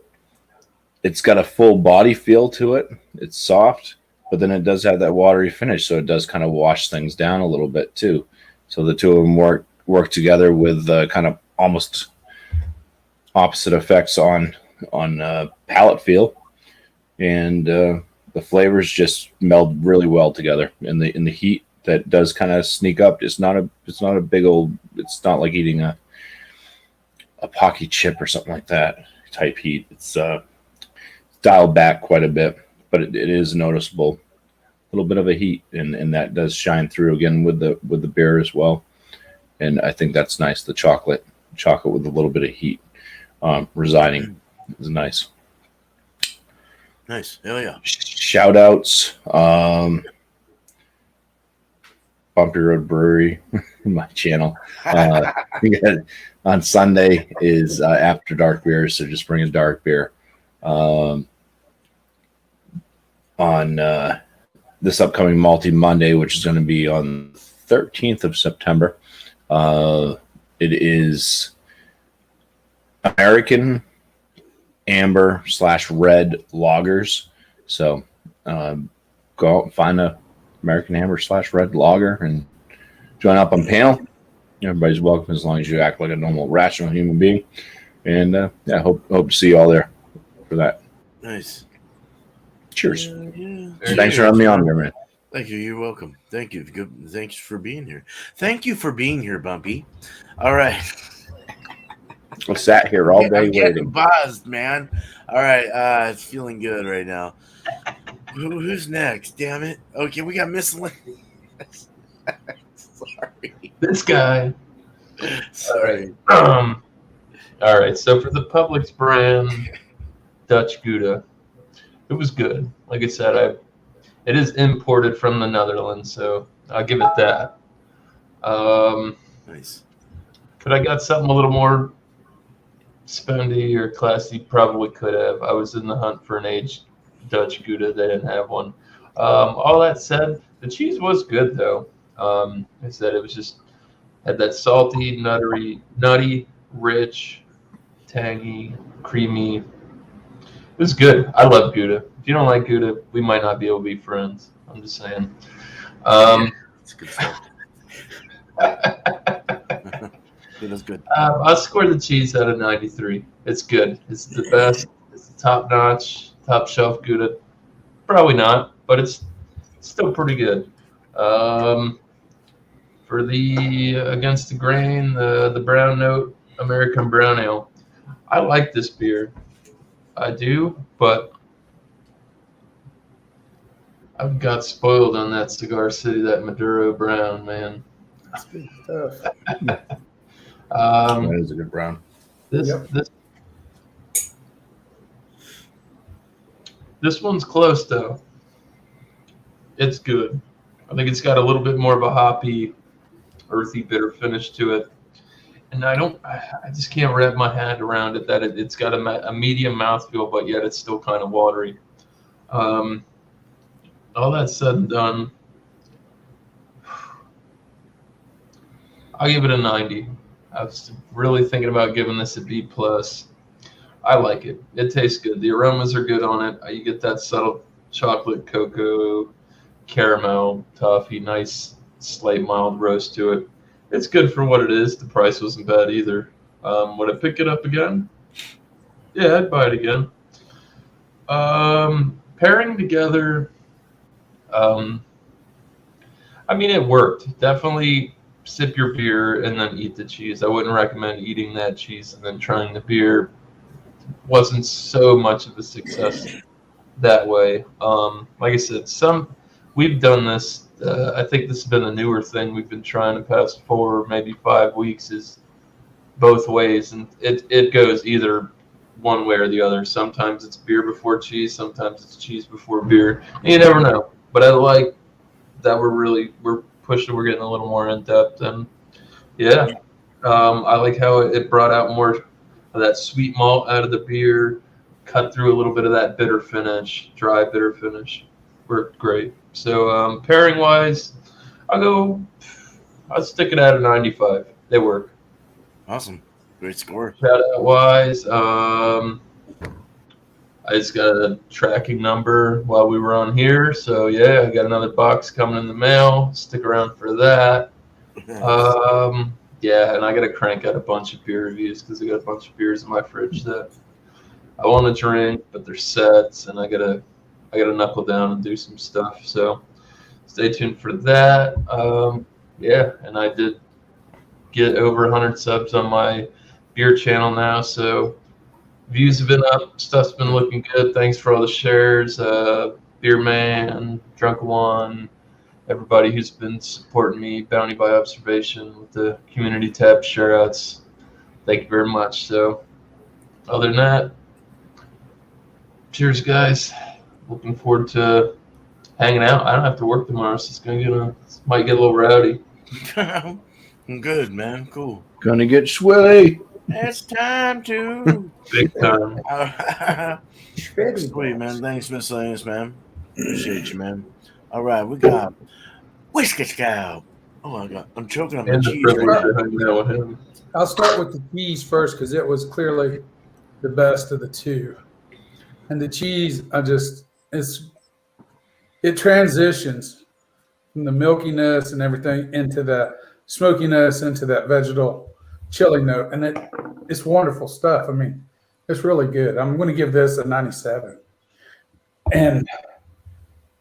it's got a full body feel to it. It's soft, but then it does have that watery finish, so it does kind of wash things down a little bit too. So the two of them work together with kind of almost opposite effects on palate feel, and the flavors just meld really well together in the heat that does kind of sneak up. It's not a big old. It's not like eating a Pocky chip or something like that type heat. It's dialed back quite a bit, but it is noticeable. A little bit of a heat, and that does shine through again with the beer as well. And I think that's nice. The chocolate with a little bit of heat residing is nice. Nice. Hell yeah. Shout outs. Bumpy Road Brewery, my channel. On Sunday is after dark beer, so just bring a dark beer. On this upcoming Malty Monday, which is going to be on the 13th of September, it is American amber / red lagers. So go out and find a American amber / red lager and join up on panel. Everybody's welcome as long as you act like a normal, rational human being. And hope to see you all there for that. Nice. Cheers. Yeah. Thanks for having me on here, man. Thank you. You're welcome. Thank you. Good. Thanks for being here. Thank you for being here, Bumpy. All right. I sat here all day I'm getting waiting. buzzed, man. All right. It's feeling good right now. Who's next? Damn it. Okay, we got Miscellaneous. Sorry. This guy. Sorry. All right. So for the Publix brand Dutch Gouda, it was good. Like I said, it is imported from the Netherlands, so I'll give it that. Nice. Could I got something a little more spendy or classy? Probably could have. I was in the hunt for an aged Dutch Gouda. They didn't have one. All that said, the cheese was good though. I said it was just had that salty, nutty, rich, tangy, creamy. It was good. I love Gouda. If you don't like Gouda, we might not be able to be friends. I'm just saying. It's good stuff. It was good. I'll score the cheese out of 93. It's good. It's the best. It's top notch, top shelf Gouda. Probably not, but it's still pretty good. For the against the grain, the brown note American brown ale. I like this beer. I do, but I've got spoiled on that Cigar City, that Maduro brown, man. That's good stuff. That is a good brown. This one's close though. it's good. I think it's got a little bit more of a hoppy, earthy, bitter finish to it. And I just can't wrap my head around it that it's got a medium mouthfeel, but yet it's still kind of watery. All that said and done, I'll give it a 90. I was really thinking about giving this a B+. I like it. It tastes good. The aromas are good on it. You get that subtle chocolate, cocoa, caramel, toffee, nice, slight mild roast to it. It's good for what it is. The price wasn't bad either. Would I pick it up again? Yeah, I'd buy it again. Pairing together, I mean, it worked. Definitely sip your beer and then eat the cheese. I wouldn't recommend eating that cheese and then trying the beer. Wasn't so much of a success that way. Like I said, we've done this. I think this has been a newer thing we've been trying the past 4, maybe 5 weeks, is both ways, and it goes either one way or the other. Sometimes it's beer before cheese, sometimes it's cheese before beer. And you never know. But I like that we're pushing, we're getting a little more in depth, and yeah, I like how it brought out more of that sweet malt out of the beer, cut through a little bit of that bitter finish, dry bitter finish. Worked great. So pairing wise, I'll stick it at a 95. They work. Awesome. Great score. Shout out wise, I just got a tracking number while we were on here. So yeah, I got another box coming in the mail. Stick around for that. Yeah, and I got to crank out a bunch of beer reviews because I got a bunch of beers in my fridge that I want to drink, but they're sets, and I gotta knuckle down and do some stuff. So stay tuned for that. Yeah, and I did get over 100 subs on my beer channel now, so views have been up, stuff's been looking good. Thanks for all the shares, Beer Man, Drunk One, everybody who's been supporting me, Bounty by Observation with the community tab shoutouts. Thank you very much. So other than that, cheers, guys. Looking forward to hanging out. I don't have to work tomorrow, so it's might get a little rowdy. Good, man. Cool. Gonna get swilly. It's time to Big time. Sweet, man. Thanks, Miscellaneous, man. Appreciate you, man. All right, we got Whisky Scout. Oh my God, I'm choking on my And the cheese privilege right of hanging out with him. I'll start with the cheese first because it was clearly the best of the two. And the cheese, it transitions from the milkiness and everything into that smokiness, into that vegetal chili note. And it's wonderful stuff. I mean, it's really good. I'm going to give this a 97. And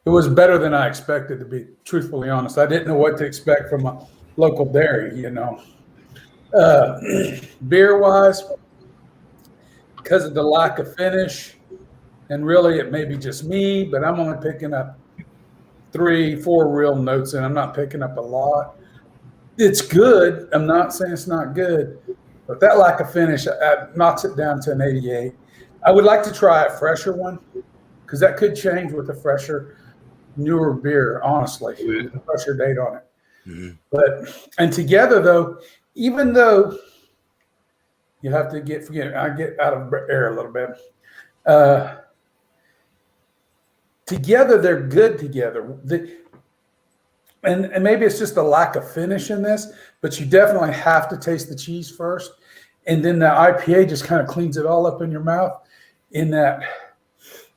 it was better than I expected, to be truthfully honest. I didn't know what to expect from a local dairy, you know. Beer-wise, because of the lack of finish, and really it may be just me, but I'm only picking up 3-4 real notes, and I'm not picking up a lot. It's good. I'm not saying it's not good, but that lack of finish knocks it down to an 88. I would like to try a fresher one because that could change with a fresher, newer beer, honestly, with a fresher date on it. Mm-hmm. And together, though, even though you have to I get out of air a little bit. Together, they're good together. And maybe it's just the lack of finish in this, but you definitely have to taste the cheese first. And then the IPA just kind of cleans it all up in your mouth in that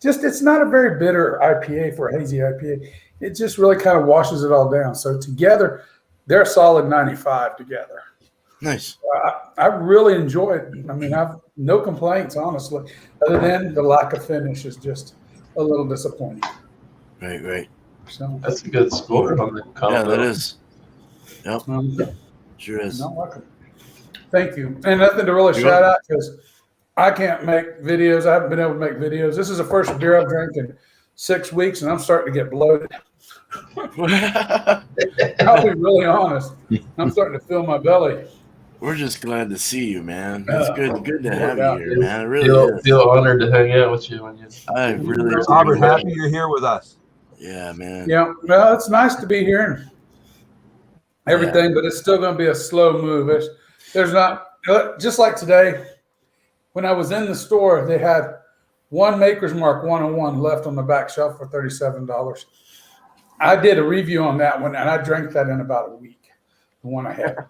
it's not a very bitter IPA for a hazy IPA. It just really kind of washes it all down. So together, they're a solid 95 together. Nice. I really enjoy it. I mean, I've no complaints, honestly, other than the lack of finish is just a little disappointing. Right. So that's a good score on the combo. Yeah, that is. Yep. Sure is. Not welcome. Thank you. And nothing to really shout out because I can't make videos. I haven't been able to make videos. This is the first beer I've drank in 6 weeks, and I'm starting to get bloated. I'll be really honest. I'm starting to feel my belly. We're just glad to see you, man. It's good to have you here, man. It really is. Feel honored to hang out with you. Robert, happy you're here with us. Yeah, man. Yeah, well, it's nice to be here and everything, but it's still going to be a slow move. There's not, just like today, when I was in the store, they had one Maker's Mark 101 left on the back shelf for $37. I did a review on that one, and I drank that in about a week, the one I had.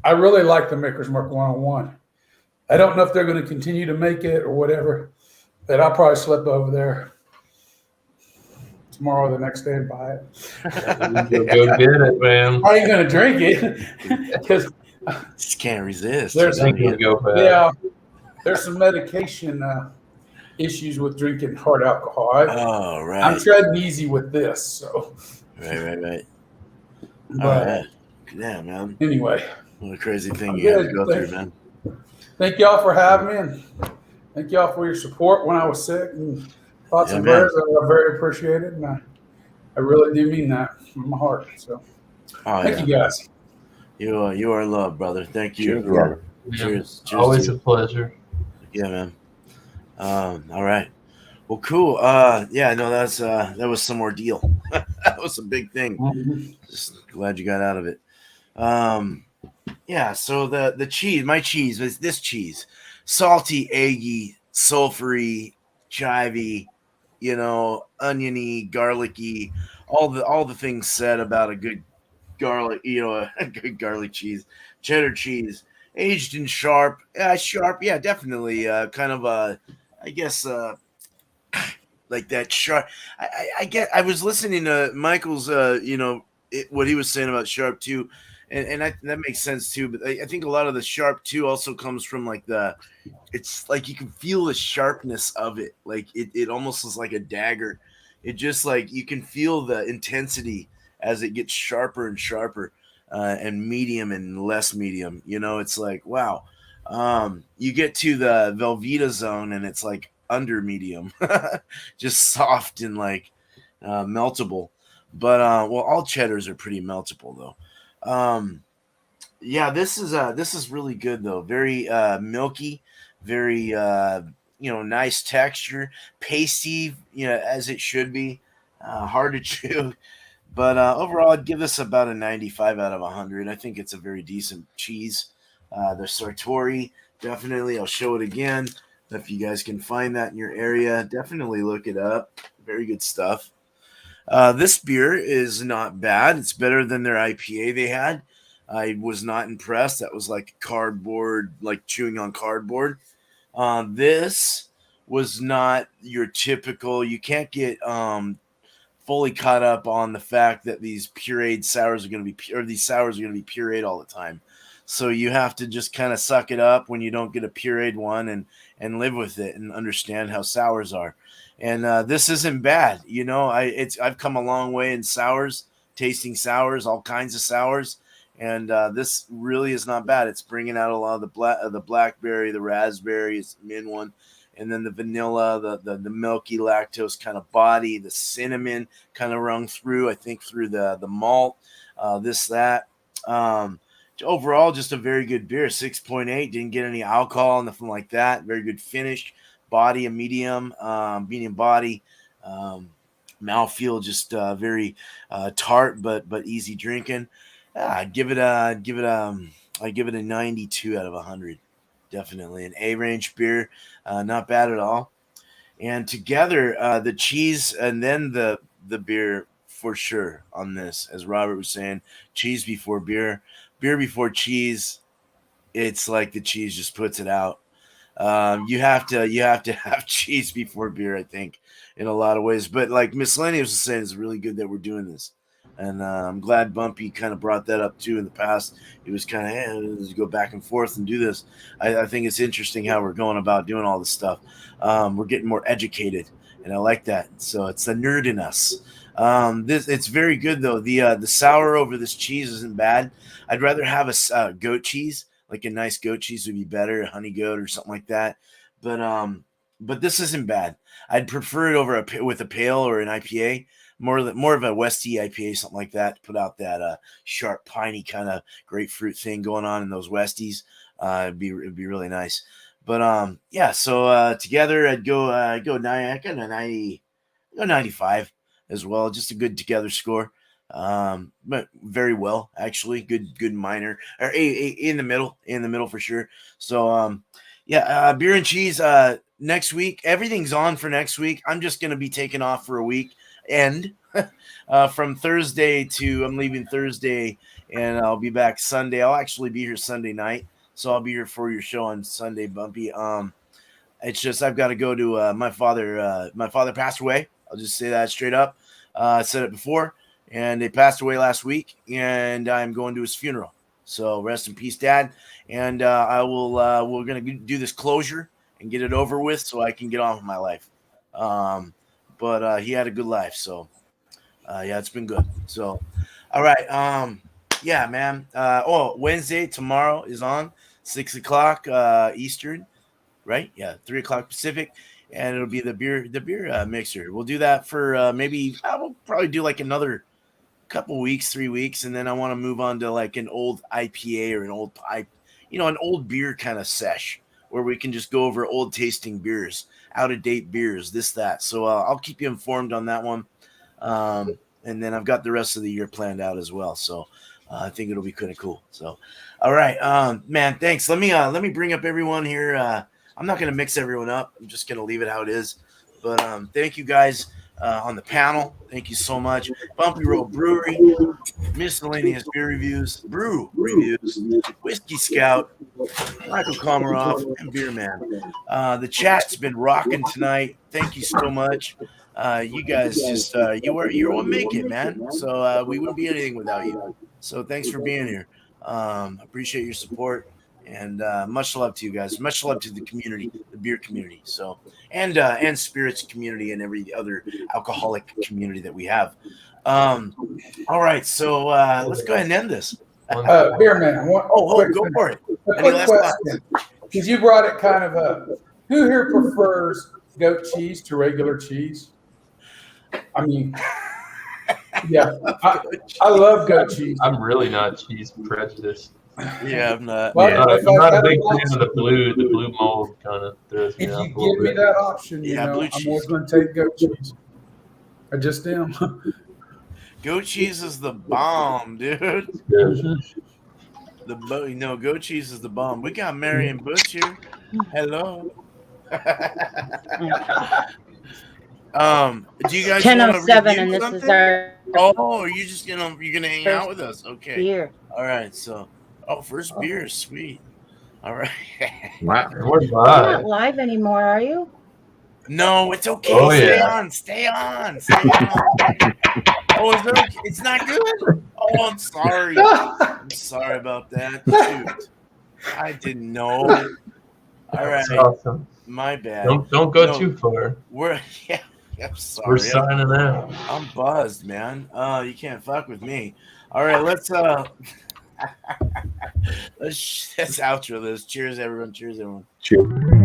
I really like the Maker's Mark 101. I don't know if they're going to continue to make it or whatever, but I'll probably slip over there tomorrow or the next day and buy it. You'll go get it, man. I ain't going to drink it because Just can't resist. There's I think you'll go bad. yeah, there's some medication issues with drinking hard alcohol. Oh, right. I'm treading easy with this, so. Right. All But right. Yeah, man. anyway, What a crazy thing I'm you had to good. go through, man. Thank y'all for having me, and thank y'all for your support when I was sick, and thoughts Yeah, and man. prayers are very appreciated, and I really do mean that from my heart. So Oh, thank yeah. you guys. You are loved, brother. Thank you. Cheers, Robert. Cheers. Always to a you. pleasure. Yeah, man. All right. Well, cool. Yeah, no, that was some ordeal. That was a big thing. Mhm. Just glad you got out of it. Yeah, so the cheese, my cheese was this cheese. Salty, eggy, sulfury, chivy, oniony, garlicky, all the things said about a good garlic, a good garlic cheese, cheddar cheese, aged and sharp. Sharp, yeah, definitely. Kind of I guess like that sharp. I get. I was listening to Michael's, what he was saying about sharp too, and that makes sense too. But I think a lot of the sharp too also comes from like it's like you can feel the sharpness of it. Like it almost is like a dagger. It just like you can feel the intensity as it gets sharper and sharper, and medium and less medium. It's like wow. You get to the Velveeta zone and it's like under medium, just soft and like meltable. But well, all cheddars are pretty meltable though. Yeah, this is really good though. Very milky, very nice texture, pasty, as it should be. Hard to chew, but overall, I'd give this about a 95 out of 100. I think it's a very decent cheese. The Sartori, definitely. I'll show it again. If you guys can find that in your area, definitely look it up. Very good stuff. This beer is not bad. It's better than their IPA they had. I was not impressed. That was like cardboard, like chewing on cardboard. This was not your typical. You can't get fully caught up on the fact that these pureed sours are going to be, or these sours are going to be pureed all the time. So you have to just kind of suck it up when you don't get a pureed one and live with it and understand how sours are. And this isn't bad. I've come a long way in sours, tasting sours, all kinds of sours. And this really is not bad. It's bringing out a lot of the blackberry, the raspberry, it's the mint one, and then the vanilla, the milky lactose kind of body, the cinnamon kind of rung through. I think through the malt, that. Overall, just a very good beer. 6.8. Didn't get any alcohol, nothing like that. Very good finish. Body a medium body. Mouthfeel just very tart, but easy drinking. I give it a 92 out of 100. Definitely an A range beer, not bad at all. And together, the cheese and then the beer for sure on this, as Robert was saying, cheese before beer, beer before cheese. It's like the cheese just puts it out. You have to have cheese before beer, I think, in a lot of ways. But like Miscellaneous was saying, it's really good that we're doing this. And I'm glad Bumpy kind of brought that up too in the past. He was kind of, let's go back and forth and do this. I think it's interesting how we're going about doing all this stuff. We're getting more educated, and I like that. So it's the nerd in us. It's very good though. The sour over this cheese isn't bad. I'd rather have a goat cheese, like a nice goat cheese would be better, honey goat or something like that. But this isn't bad. I'd prefer it over with a pale or an IPA. More of a Westie IPA, something like that, to put out that sharp, piney kind of grapefruit thing going on in those Westies. It'd be really nice. But yeah, so together I'd go 90. I got a 90. Go 95. as well. Just a good together score. But very well, actually. Good minor. Or in the middle for sure. So beer and cheese next week. Everything's on for next week. I'm just gonna be taking off for a week. And from Thursday to I'm leaving Thursday and I'll be back Sunday. I'll actually be here Sunday night. So I'll be here for your show on Sunday, Bumpy. It's just I've got to go to my father. My father passed away. I'll just say that straight up. I said it before, and they passed away last week, and I'm going to his funeral. So rest in peace, Dad. And I will. We're gonna do this closure and get it over with, so I can get on with my life. But he had a good life, so it's been good. So, all right. Yeah, man. Wednesday tomorrow is on 6 o'clock Eastern. Right? Yeah, 3 o'clock Pacific, and it'll be the beer mixer. We'll do that for maybe I will probably do like another couple weeks, 3 weeks, and then I want to move on to like an old IPA or an old beer kind of sesh where we can just go over old tasting beers, out of date beers, this that. So I'll keep you informed on that one, and then I've got the rest of the year planned out as well. So. I think it'll be kind of cool. So, all right, man. Thanks. Let me bring up everyone here. I'm not going to mix everyone up. I'm just going to leave it how it is. But thank you guys on the panel. Thank you so much. Bumpy Road Brewery, Miscellaneous Beer Reviews, Brew Reviews, Whisky Scout, Michael Komarov, and Beer Man. The chat's been rocking tonight. Thank you so much. You guys just you're what make it, man. So we wouldn't be anything without you. So thanks for being here. Appreciate your support. And much love to you guys. Much love to the community, the beer community. So and spirits community and every other alcoholic community that we have. All right, so let's go ahead and end this. Beer Man. Go for it. Any last thoughts? Because you brought it kind of up. Who here prefers goat cheese to regular cheese? I mean, yeah, I love goat cheese. I'm really not cheese prejudiced. Yeah, I'm not. Well, I'm not a big fan of the blue mold kind of throws me If off you a little give me bit. that option, blue I'm cheese. always going to take goat cheese. I just am. Goat cheese is the bomb, dude. Yeah. Goat cheese is the bomb. We got Marion Butch here. Hello. Do you guys want to 10:07, review and this something? is our Oh, you're gonna hang out with us? Okay. beer. All right. So, first beer, sweet. All right. Wow. We're You're not live. live anymore, are you? No, it's okay. Oh, Stay yeah. on. Stay on. Oh, is that okay? It's not good. Oh, I'm sorry. I'm sorry about that. Shoot, I didn't know. All right, That's awesome. my bad. Don't go too far. I'm sorry. We're signing out. I'm buzzed, man. You can't fuck with me. All right, let's let's outro this. Cheers, everyone. Cheers, everyone. Cheers.